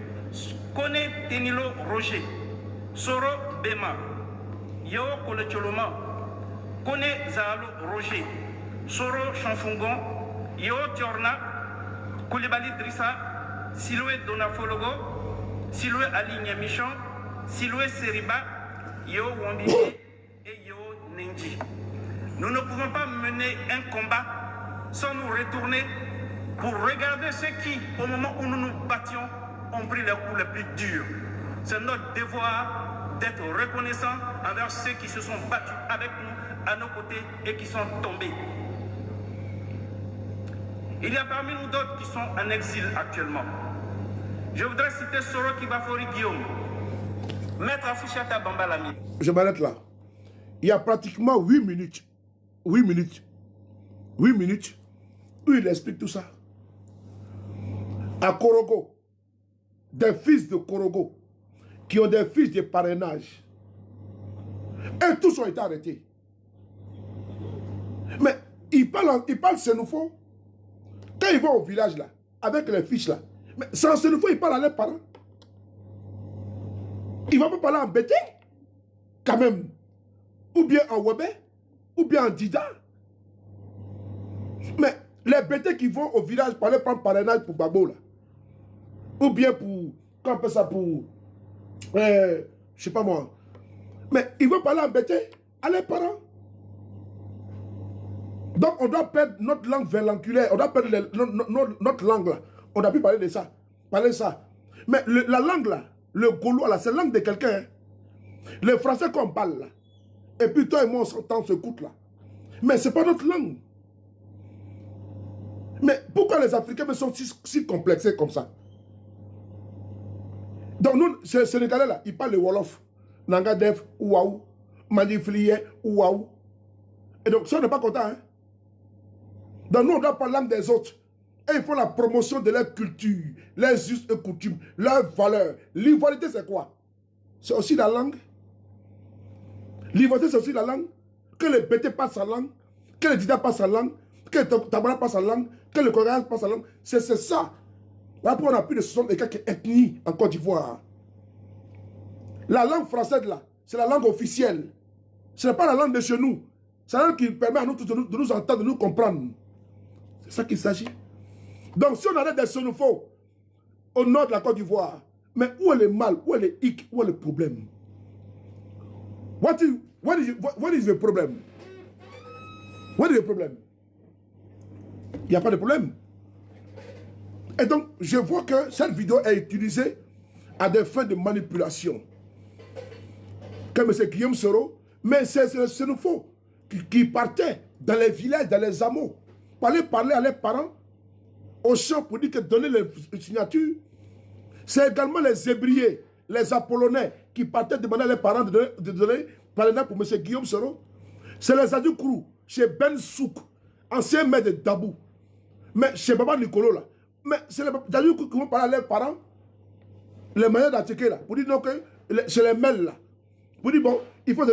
S4: Kone Tenilo Roger, Soro Bema, Yeo Kolocholoma, Kone Zalo Roger, Soro Chanfungon, Yeo Tiorna, Koulibaly Drissa, Siloué Donafologo, Siloué Ali Nyamichon, Siloué Seriba, Yeo Wambili et Yeo Nenji. Nous ne pouvons pas mener un combat sans nous retourner pour regarder ceux qui, au moment où nous nous battions, ont pris les coups les plus durs. C'est notre devoir d'être reconnaissants envers ceux qui se sont battus avec nous, à nos côtés, et qui sont tombés. Il y a parmi nous d'autres qui sont en exil actuellement. Je voudrais citer Soro Kibafori Guillaume, Maître Afouchata Bambalami.
S1: Je m'arrête là. Il y a pratiquement 8 minutes. 8 minutes. 8 minutes. Où il explique tout ça. À Korogo, des fils de Korogo, qui ont des fiches de parrainage. Et tous ont été arrêtés. Mais il parle Senufo. Quand ils vont au village là, avec les fiches là, mais sans Senufo, ils parlent à leurs parents. Il ne va pas parler en Bété, quand même. Ou bien en Webé, ou bien en Dida. Mais les Bété qui vont au village pour aller prendre parrainage pour Babo là, ou bien pour, comment on appelle ça, pour, je sais pas moi. Mais ils vont parler en Bété à leurs parents. Donc on doit perdre notre langue vernanculaire, on doit perdre notre langue là. On a pu parler de ça. Mais la langue là, le gaulois là, c'est la langue de quelqu'un. Hein. Le français qu'on parle là. Et puis toi et moi on s'entend, on s'écoute là. Mais c'est pas notre langue. Mais pourquoi les Africains sont si complexés comme ça? Donc nous, ces Sénégalais là, ils parlent le Wolof, Nangadef, Ouaou, Maniflié, Ouaou. Et donc ça on n'est pas content. Hein? Donc nous on doit parler la langue des autres. Et ils font la promotion de leur culture, leurs us et coutumes, leurs valeurs. L'ivoirité c'est quoi? C'est aussi la langue. L'ivoirité c'est aussi la langue. Que le Bété passe sa langue, que le Dida passe sa langue, que le Tabara passe sa langue, que le Coréen passe sa langue. C'est ça. Là, on a plus de 60 et quelques ethnies en Côte d'Ivoire. La langue française, là, c'est la langue officielle. Ce n'est pas la langue de chez nous. C'est la langue qui permet à nous tous de nous entendre, de nous comprendre. C'est ça qu'il s'agit. Donc, si on arrête des Senufo au nord de la Côte d'Ivoire, mais où est le mal, où est le hic, où est le problème? What is the problem? What is the problem? Il n'y a pas de problème. Et donc, je vois que cette vidéo est utilisée à des fins de manipulation. Comme M. Guillaume Soro, mais c'est le Senufo qui partait dans les villages, dans les hameaux, pour aller parler à leurs parents, au champ, pour dire que donner les signatures. C'est également les Zébriers, les Apollonais, qui partaient demander à leurs parents de donner parrainage pour M. Guillaume Soro. C'est les Adoukrou, chez Ben Souk, ancien maire de Dabou. Mais chez Baba Nicolo, là. Mais c'est les Adoukrou qui vont parler à leurs parents, les manières d'attaquer, là, pour dire non que chez les mails, là, pour dire, bon, il faut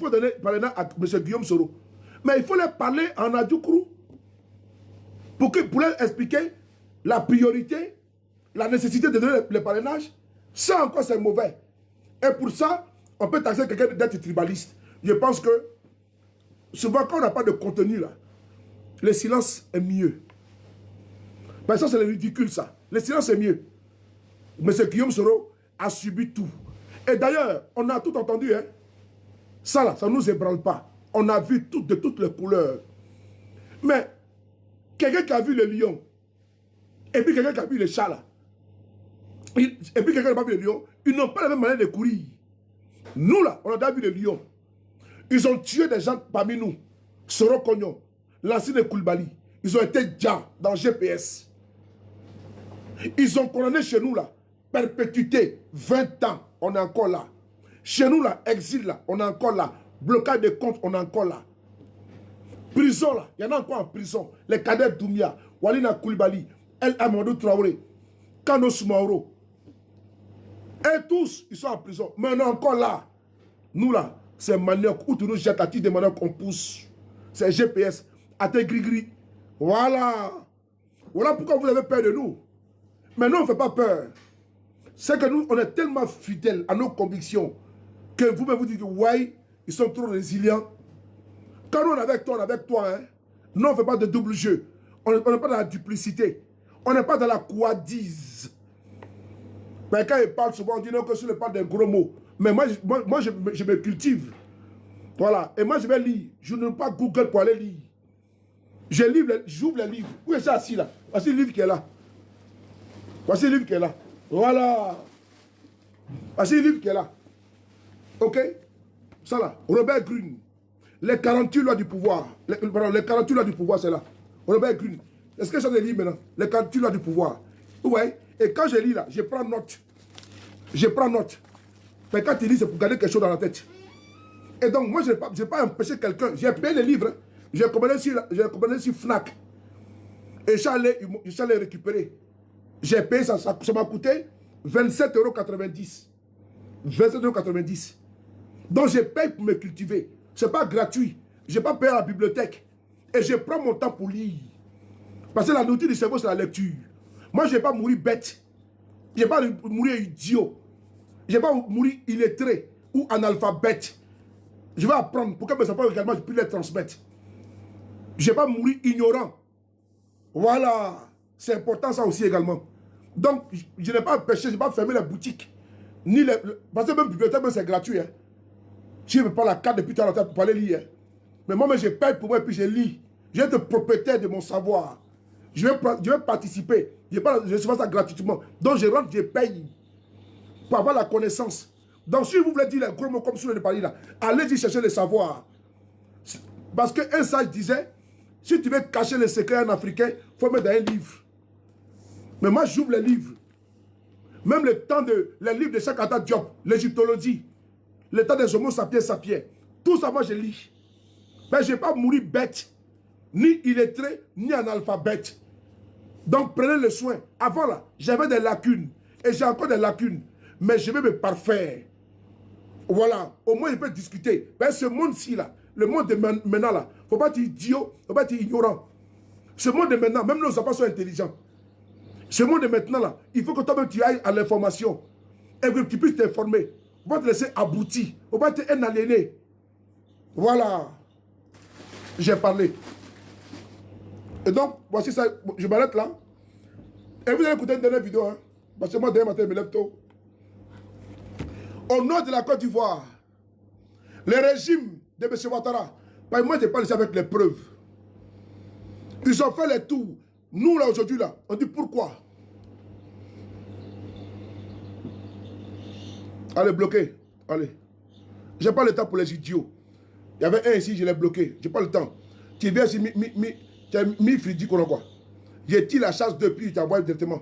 S1: donner parrainage à M. Guillaume Soro. Mais il faut leur parler en Adjoukrou pour leur expliquer la priorité, la nécessité de donner le parrainage. Ça encore, c'est mauvais. Et pour ça, on peut taxer quelqu'un d'être tribaliste. Je pense que souvent, quand on n'a pas de contenu, là, le silence est mieux. Mais ça, c'est ridicule, ça. Le silence est mieux. M. Guillaume Soro a subi tout. Et d'ailleurs, on a tout entendu. Hein. Ça, là, ça ne nous ébranle pas. On a vu tout, de toutes les couleurs. Mais, quelqu'un qui a vu le lion, et puis quelqu'un qui a vu le chat, là, et puis quelqu'un qui n'a pas vu le lion, ils n'ont pas la même manière de courir. Nous, là, on a déjà vu le lion. Ils ont tué des gens parmi nous. Soro Kognon, l'ancien de Koulibaly. Ils ont été déjà dans GPS. Ils ont condamné chez nous, là, perpétuité, 20 ans, on est encore là. Chez nous, là, exil, là, on est encore là. Blocage de comptes, on est encore là. Prison, là, il y en a encore en prison. Les cadets Doumia, Walina Koulibaly, El Amadou Traoré, Kano Soumaoro. Et tous, ils sont en prison. Mais on est encore là. Nous, là, c'est manioc. Où tu nous jettes à titre de manioc, on pousse. C'est GPS. À tes gris-gris. Voilà. Voilà pourquoi vous avez peur de nous. Mais nous, on ne fait pas peur. C'est que nous, on est tellement fidèles à nos convictions que vous-même vous dites que, ouais, ils sont trop résilients. Quand nous, on est avec toi, hein. Nous, on ne fait pas de double jeu. On n'est pas dans la duplicité. On n'est pas dans la couadise. Mais quand ils parlent souvent, on dit non, que je ne parle des gros mots. Mais moi, je me cultive. Voilà. Et moi, je vais lire. Je ne veux pas Google pour aller lire. J'ouvre les livres. Où est-ce assis là? Voici le livre qui est là. Voici le livre qui est là. Voilà. Voici le livre qui est là. Ok? Ça là. Robert Greene. Les 48 lois du pouvoir. Les 48 lois du pouvoir, c'est là. Robert Greene. Est-ce que j'ai des livres maintenant? Les 48 lois du pouvoir. Ouais. Et quand je lis là, je prends note. Je prends note. Mais quand tu lis, c'est pour garder quelque chose dans la tête. Et donc, moi, je n'ai pas empêché quelqu'un. J'ai payé les livres. J'ai commandé sur Fnac. Et j'allais récupérer. J'ai payé ça. Ça m'a coûté 27,90 €. 27,90 €. Donc, je paye pour me cultiver. Ce n'est pas gratuit. Je n'ai pas payé à la bibliothèque. Et je prends mon temps pour lire. Parce que la nourriture du cerveau, c'est la lecture. Moi, je ne vais pas mourir bête. Je ne vais pas mourir idiot. Je ne vais pas mourir illettré ou analphabète. Je vais apprendre pour que mes enfants également je puisse les transmettre. Je ne vais pas mourir ignorant. Voilà. C'est important ça aussi également. Donc, je n'ai pas empêché, je n'ai pas fermé les boutiques. Ni les, parce que même bibliothèque, c'est gratuit. Hein. Je ne veux pas la carte depuis tout à l'heure pour aller lire. Hein. Mais moi, je paye pour moi et puis je lis. Je vais être propriétaire de mon savoir. Je vais participer. Je ne pas ça gratuitement. Donc, je rentre, je paye pour avoir la connaissance. Donc, si vous voulez dire les gros mots comme sur le Paris, là, allez-y chercher le savoir. Parce qu'un sage disait, si tu veux cacher les secrets en Africain, il faut mettre dans un livre. Mais moi, j'ouvre les livres. Même le temps les livres de Cheikh Diop, l'égyptologie, le temps des Homo sapiens sapiens, tout ça, moi, je lis. Mais je ne vais pas mourir bête, ni illettré, ni analphabète. Donc, prenez le soin. Avant, là, j'avais des lacunes. Et j'ai encore des lacunes. Mais je vais me parfaire. Voilà. Au moins, je peux discuter. Mais ce monde-ci, là, le monde de maintenant, là, il ne faut pas être idiot, il ne faut pas être ignorant. Ce monde de maintenant, même nos enfants sont intelligents. Ce monde de maintenant, là, il faut que toi-même tu ailles à l'information. Et que tu puisses t'informer. Il ne faut pas te laisser aboutir. Il ne faut pas être un aliéné. Voilà. J'ai parlé. Et donc, voici ça. Je m'arrête là. Et vous allez écouter une dernière vidéo. Hein, parce que moi, demain matin, je me lève tôt. Au nord de la Côte d'Ivoire, le régime de M. Ouattara, moi, je parle ici avec les preuves. Ils ont fait les tours. Nous, là, aujourd'hui, là, on dit pourquoi. Allez, bloquez. Allez. Je n'ai pas le temps pour les idiots. Il y avait un ici, je l'ai bloqué. Je n'ai pas le temps. Tu viens ici, tu as mis fridi qu'on a quoi. J'ai tiré la chasse depuis, tu t'envoie directement.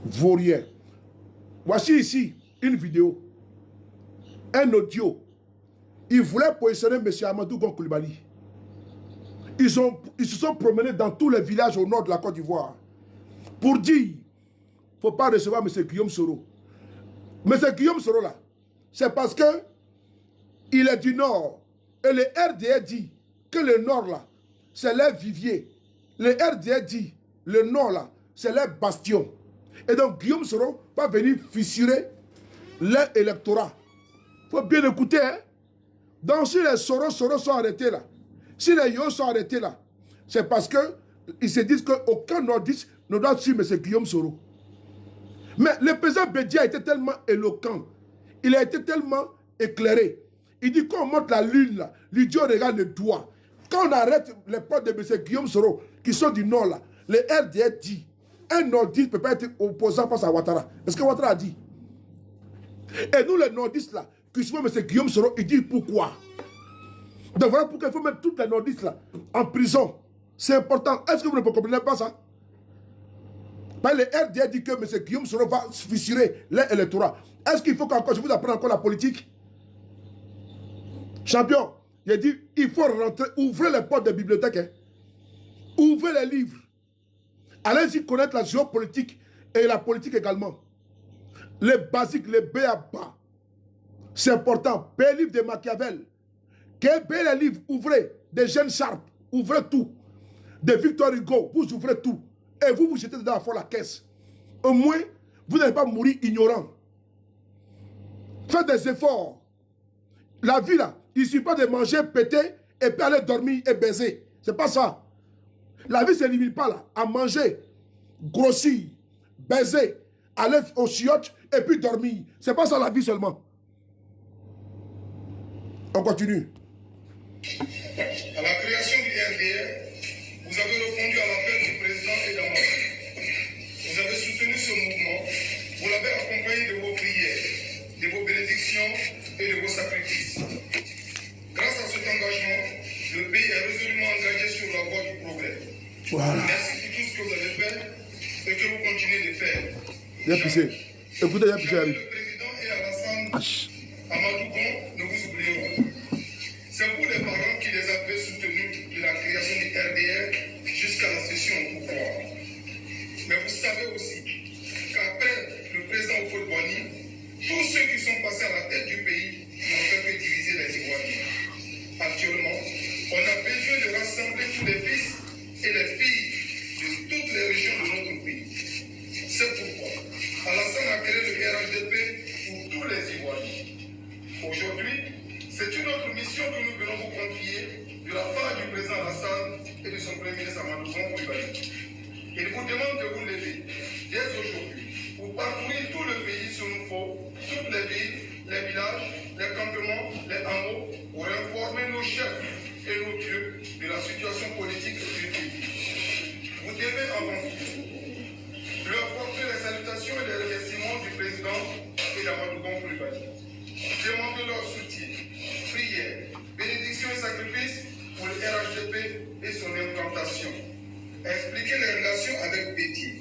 S1: Vaurien. Voici ici une vidéo. Un audio. Ils voulaient positionner M. Amadou Gon Koulibaly. Ils se sont promenés dans tous les villages au nord de la Côte d'Ivoire pour dire il ne faut pas recevoir M. Guillaume Soro. M. Guillaume Soro là, c'est parce que il est du Nord. Et le RDA dit que le Nord, là, c'est leur vivier. Le RDA dit, le Nord, là, c'est leur bastion. Et donc, Guillaume Soro va venir fissurer leur électorat. Il faut bien écouter, hein. Donc, si les Soro sont arrêtés là, si les Yo sont arrêtés là, c'est parce qu'ils se disent qu'aucun nordiste ne doit suivre M. Guillaume Soro. Mais le président Bédia a été tellement éloquent, il a été tellement éclairé. Il dit qu'on monte la lune là, l'idiot regarde le doigt. Quand on arrête les potes de M. Guillaume Soro, qui sont du Nord là, le RDA dit, un nordiste ne peut pas être opposant face à Ouattara. Est-ce que Ouattara a dit? Et nous les nordistes là, qui suivons M. Guillaume Soro, il dit pourquoi? Donc voilà pourquoi il faut mettre toutes les nordistes là en prison. C'est important. Est-ce que vous ne comprenez pas ça? Parce que le RDA dit que M. Guillaume Soro va fissurer l'électorat. Est-ce qu'il faut qu'encore je vous apprenne encore la politique? Champion, il a dit il faut rentrer, ouvrez les portes des bibliothèques. Hein. Ouvrez les livres. Allez-y connaître la géopolitique et la politique également. Les basiques, les B.A.B.A. C'est important. Payez les livres de Machiavel. Payez les livres, ouvrez. Des jeunes Sharp, ouvrez tout. Des Victor Hugo, vous ouvrez tout. Et vous jetez dedans à fond la caisse. Au moins, vous n'allez pas mourir ignorant. Faites des efforts. La vie là, il ne suffit pas de manger, péter, et puis aller dormir et baiser. C'est pas ça. La vie ne se limite pas là, à manger, grossir, baiser, aller au chiottes et puis dormir. C'est pas ça la vie seulement. On continue.
S5: À la création du RDR, vous avez répondu à l'appel du président Edamon. Vous avez soutenu ce mouvement, vous l'avez accompagné de vos prières, de vos bénédictions et de vos sacrifices. Grâce à cet engagement, le pays est résolument engagé sur la voie du progrès.
S1: Voilà.
S5: Merci pour tout ce que vous avez fait et que vous continuez de faire.
S1: Écoutez,
S5: le président et Alassane Amadougon ne vous oublieront. C'est vous les parents qui les avez soutenus de la création du RDR jusqu'à la session au pouvoir. Mais vous savez aussi qu'après le président Oufouet-Boigny, tous ceux qui sont passés à la tête du pays n'ont fait que diviser les Ivoiriens. Actuellement, on a besoin de rassembler tous les fils et les filles de toutes les régions de notre pays. C'est pourquoi Alassane a créé le RHDP pour tous les Ivoiriens. Aujourd'hui, c'est une autre mission que nous venons vous confier de la part du président Alassane et de son premier ministre Amadougon Coulibaly. Il vous demande de vous lever dès aujourd'hui pour parcourir tout le pays sur nous faut, toutes les villes, les villages, les campements, les hameaux, pour informer nos chefs et nos dieux de la situation politique du pays. Vous devez avant tout leur porter les salutations et les remerciements du président et d'Amadougon Coulibaly. Demandez leur soutien, prière, bénédiction et sacrifice pour le RHDP et son implantation. Expliquez les relations avec Bédié.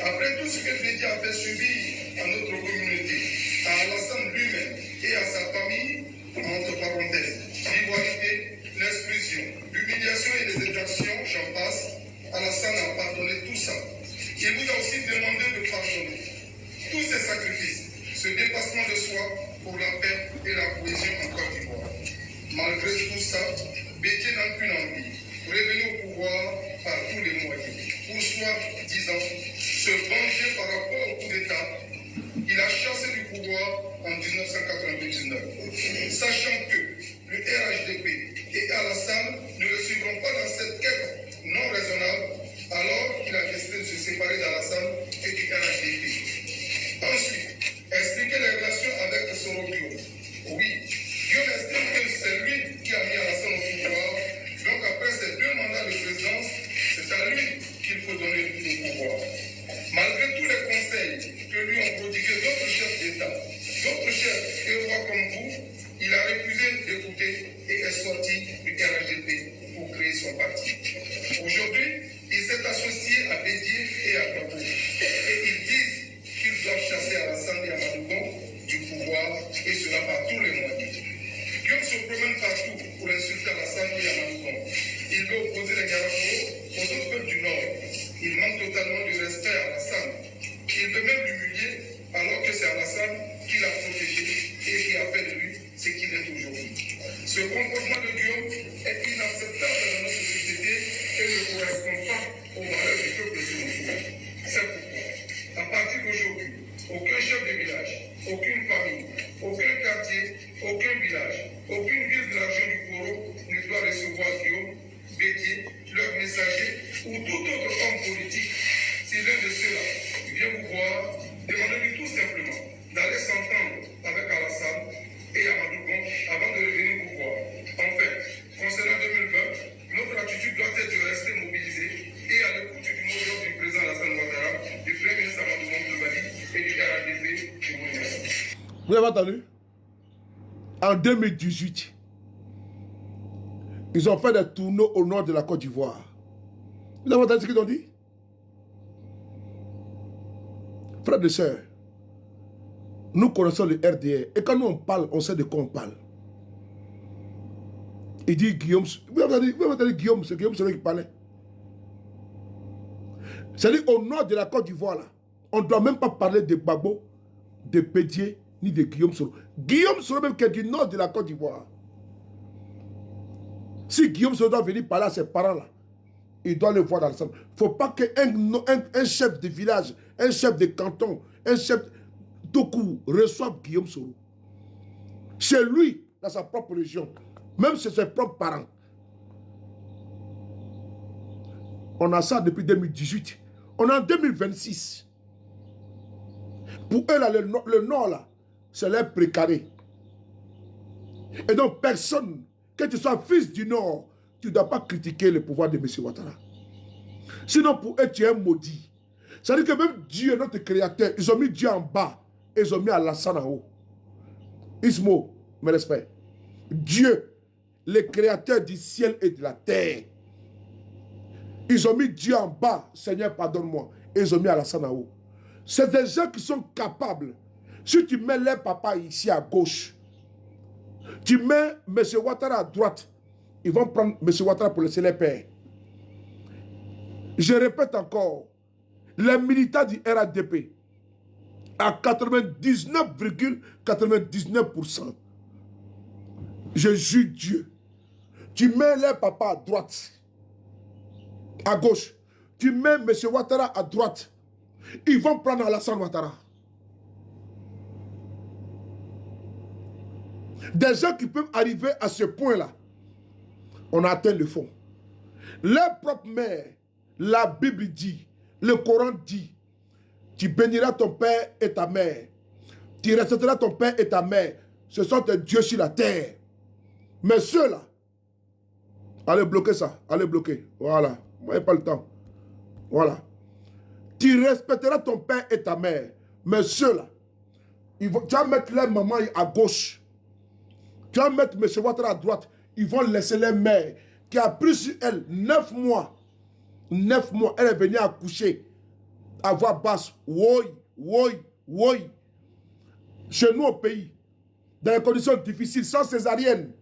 S5: Après tout ce que Bédié a fait subir à notre communauté, à Alassane lui-même et à sa famille, entre parenthèses, l'ivoirité, l'exclusion, l'humiliation et les exactions, j'en passe, Alassane a pardonné tout ça. Il vous a aussi demandé de pardonner tous ces sacrifices, ce dépassement de soi pour la paix et la cohésion en Côte d'Ivoire. Malgré tout ça, Bédié n'a qu'une envie, revenir au pouvoir par tous les moyens, pour soi-disant se venger par rapport au coup d'État qu'il a chassé du pouvoir en 1999. Sachant que le RHDP et Alassane ne le suivront pas dans cette quête non raisonnable, alors qu'il a décidé de se séparer d'Alassane et du RHDP. Ensuite, expliquer les relations avec Soro Guillaume. Oui, Guillaume estime que c'est lui qui a mis Alassane au pouvoir. Donc après ces 2 mandats de présidence, c'est à lui qu'il faut donner le pouvoir. Malgré tous les conseils que lui ont prodigués d'autres chefs d'État, d'autres chefs et rois comme vous, il a refusé de comportement de Guillaume est inacceptable dans notre société et ne correspond pas aux valeurs du peuple sénégalais. C'est pourquoi, à partir d'aujourd'hui, aucun chef de village, aucune famille, aucun quartier, aucun village, aucune ville de la région du Koro ne doit recevoir Guillaume, Bédié, leur messager ou tout autre homme politique. Si l'un de ceux-là vient vous voir, demandez-lui tout simplement d'aller s'entendre avec Alassane et Amadou Bon avant de revenir vous voir. Enfin, concernant 2020, notre attitude doit être de rester mobilisée et à l'écoute du mot d'ordre du président Alassane Ouattara, du premier ministre Amadou Bon de Mali et du RDP. Je vous remercie.
S1: Vous avez entendu? En 2018, ils ont fait des tournois au nord de la Côte d'Ivoire. Vous avez entendu ce qu'ils ont dit? Frères et sœurs, nous connaissons le RDR. Et quand nous on parle, on sait de quoi on parle. Il dit Guillaume. Vous avez entendu Guillaume, c'est Guillaume celui qui parlait. C'est-à-dire au nord de la Côte d'Ivoire, là, on ne doit même pas parler de Gbagbo, de Bédié, ni de Guillaume Soro. Guillaume Soro même qui est du nord de la Côte d'Ivoire. Si Guillaume Soro doit venir parler à ses parents là, il doit le voir dans le centre. Il ne faut pas qu'un chef de village, un chef de canton, un chef tout court reçoive Guillaume Soro. Chez lui, dans sa propre région, même chez ses propres parents. On a ça depuis 2018. On est en 2026. Pour eux, là, le nord, là, c'est leur précaré. Et donc, personne, que tu sois fils du nord, tu ne dois pas critiquer le pouvoir de M. Ouattara. Sinon, pour eux, tu es maudit. C'est-à-dire que même Dieu, notre créateur, ils ont mis Dieu en bas et ils ont mis Alassane en haut. Ismo, mes respects. Dieu, le créateur du ciel et de la terre. Ils ont mis Dieu en bas, Seigneur, pardonne-moi. Et ils ont mis Alassane en haut. C'est des gens qui sont capables. Si tu mets les papas ici à gauche, tu mets M. Ouattara à droite, ils vont prendre M. Ouattara pour laisser les pères. Je répète encore, les militants du RADP, à 99,99%, je jure Dieu, tu mets les papas à droite, à gauche, tu mets M. Ouattara à droite, ils vont prendre Alassane Ouattara. Des gens qui peuvent arriver à ce point-là, on a atteint le fond. Leur propre mère, la Bible dit, le Coran dit, tu béniras ton père et ta mère, tu respecteras ton père et ta mère, ce sont tes dieux sur la terre. Mais ceux-là, allez bloquer ça, allez bloquer, voilà, moi j'ai pas le temps, voilà. Tu respecteras ton père et ta mère, mais ceux-là, tu vas mettre leur maman à gauche, tu vas mettre M. Ouattara à droite, ils vont laisser les mères qui a pris sur elle 9 mois. 9 mois, elle est venue accoucher à voix basse. Oui, oui, oui. Chez nous au pays, dans des conditions difficiles, sans césarienne.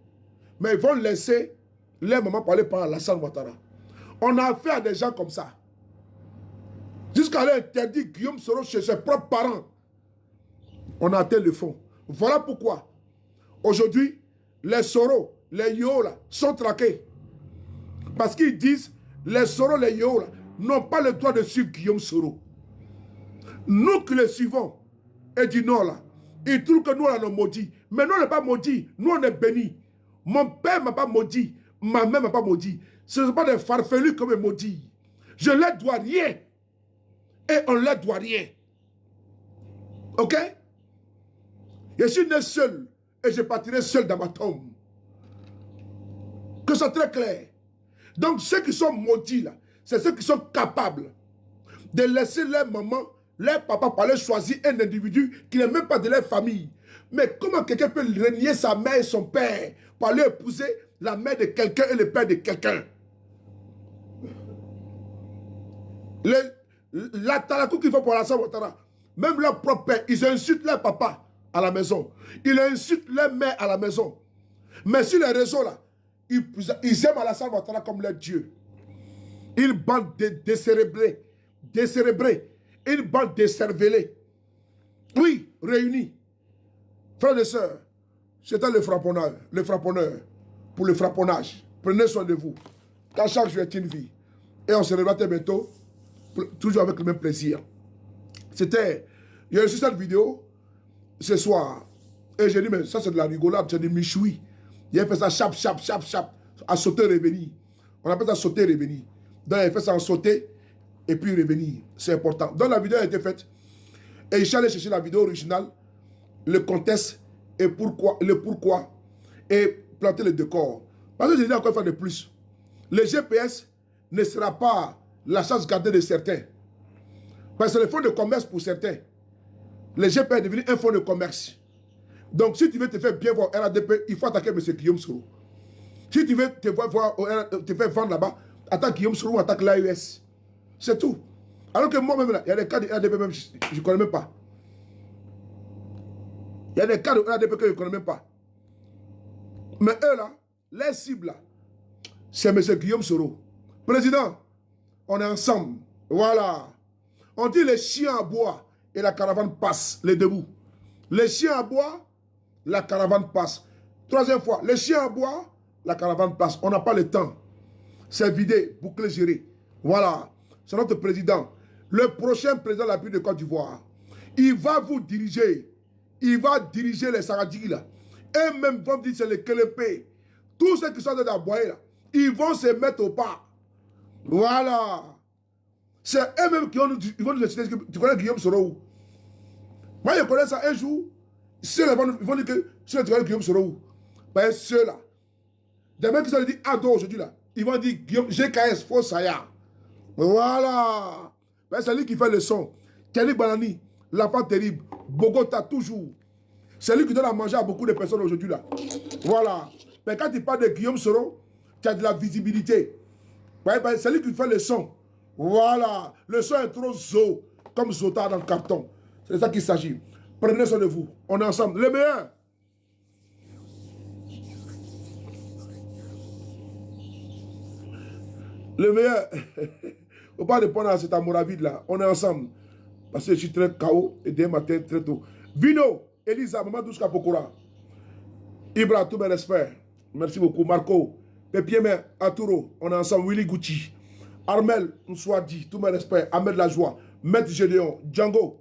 S1: Mais ils vont laisser les mamans parler par Alassane Ouattara. On a affaire à des gens comme ça. Jusqu'à aller interdire Guillaume Soro chez ses propres parents. On a atteint le fond. Voilà pourquoi, aujourd'hui, les Soro, les Yola sont traqués. Parce qu'ils disent, les Soro, les Yola n'ont pas le droit de suivre Guillaume Soro. Nous qui les suivons, et du Nord là, ils trouvent que nous on est maudits. Mais nous on n'est pas maudits, nous on est bénis. Mon père ne m'a pas maudit, ma mère ne m'a pas maudit. Ce ne sont pas des farfelus qui me maudit. Je ne leur dois rien. Et on ne leur doit rien. Ok? Je suis né seul. Et je partirai seul dans ma tombe. Que c'est très clair. Donc ceux qui sont maudits là, c'est ceux qui sont capables de laisser leur maman, leur papa pour aller choisir un individu qui n'est même pas de leur famille. Mais comment quelqu'un peut renier sa mère et son père pour aller épouser la mère de quelqu'un et le père de quelqu'un? La talakou qu'ils font pour Alassane Ouattara, même leur propre père, ils insultent leur papa à la maison. Ils insultent leur mère à la maison. Mais sur les réseaux là, ils aiment Alassane Ouattara comme leur Dieu. Ils bandent décérébrés. Ils bandent décervelés. Oui, réunis. Frères et sœurs, c'était le frapponneur. pour le frapponnage. Prenez soin de vous. Car chaque jour est une vie. Et on se revoit très bientôt, toujours avec le même plaisir. C'était, il y a reçu cette vidéo ce soir. Et j'ai dit, mais ça c'est de la rigolade, c'est du michoui. Il a fait ça chap, chap, chap, chap, à sauter, revenir. On appelle ça sauter, revenir. Donc il a fait ça en sauter et puis revenir. C'est important. Donc la vidéo a été faite. Et il allé chercher la vidéo originale, le contexte et pourquoi, le pourquoi, et planter le décor. Parce que je dis encore une fois de plus, le GPS ne sera pas la chasse gardée de certains. Parce que c'est le fonds de commerce pour certains. Le GPS est devenu un fonds de commerce. Donc si tu veux te faire bien voir au RADP, il faut attaquer M. Guillaume Soro. Si tu veux te faire vendre là-bas, attaque Guillaume Soro ou attaque l'AES. C'est tout. Alors que moi-même, il y a des cas de RADP même, je ne connais même pas. Il y a des cas de RADP que je ne connais même pas. Mais eux là, les cibles là, c'est M. Guillaume Soro. Président, on est ensemble. Voilà. On dit les chiens aboient et la caravane passe, les debout. Les chiens aboient, la caravane passe. Troisième fois, les chiens aboient, la caravane passe. On n'a pas le temps. C'est vidé, bouclé, géré. Voilà. C'est notre président. Le prochain président de la République de Côte d'Ivoire. Il va vous diriger. Il va diriger les Saradjis là. Et même vont dire c'est les Kelépé. Tous ceux qui sont dans la boîte là, ils vont se mettre au pas. Voilà. C'est eux-mêmes qui vont nous décider. Tu connais Guillaume Soro? Moi je connais ça un jour. Ils vont dire que tu connais Guillaume Soro. Ben ceux-là. Des mecs qui sont dit Ado aujourd'hui là. Ils vont dire Guillaume GKS Faux Saya. Voilà. Ben, c'est lui qui fait le son. Kelly Banani, l'enfant terrible. Bogota toujours. C'est lui qui donne à manger à beaucoup de personnes aujourd'hui là. Voilà. Mais quand tu parles de Guillaume Soro, tu as de la visibilité. Ben, c'est lui qui fait le son. Voilà. Le son est trop zo, comme Zota dans le carton. C'est de ça qu'il s'agit. Prenez soin de vous. On est ensemble. Les meilleurs. Le meilleur. Faut pas répondre à cet amour vide là. On est ensemble. Parce que je suis très KO et demain matin très tôt. Vino, Elisa, Maman Douska Pokora. Ibra, tous mes respects. Merci beaucoup. Marco, Pepieme, Arturo, on est ensemble. Willy Gucci. Armel, Nswadi, tous mes respects. Ahmed Lajoie, Maître Gédéon, Django,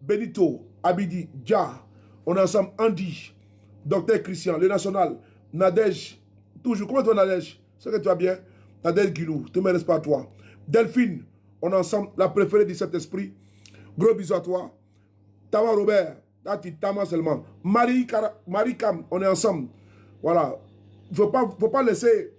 S1: Benito, Abidi, Dja. On est ensemble. Andy, Docteur Christian, Le National, Nadège. Toujours. Comment tu vas, Nadège? C'est que tu vas bien? Nadège Guilou, tous mes respects à toi. Delphine, on est ensemble, la préférée du Saint-Esprit. Gros bisous à toi. Tama Robert, là tu Tama seulement. Marie Cam, on est ensemble. Voilà. Il ne faut pas laisser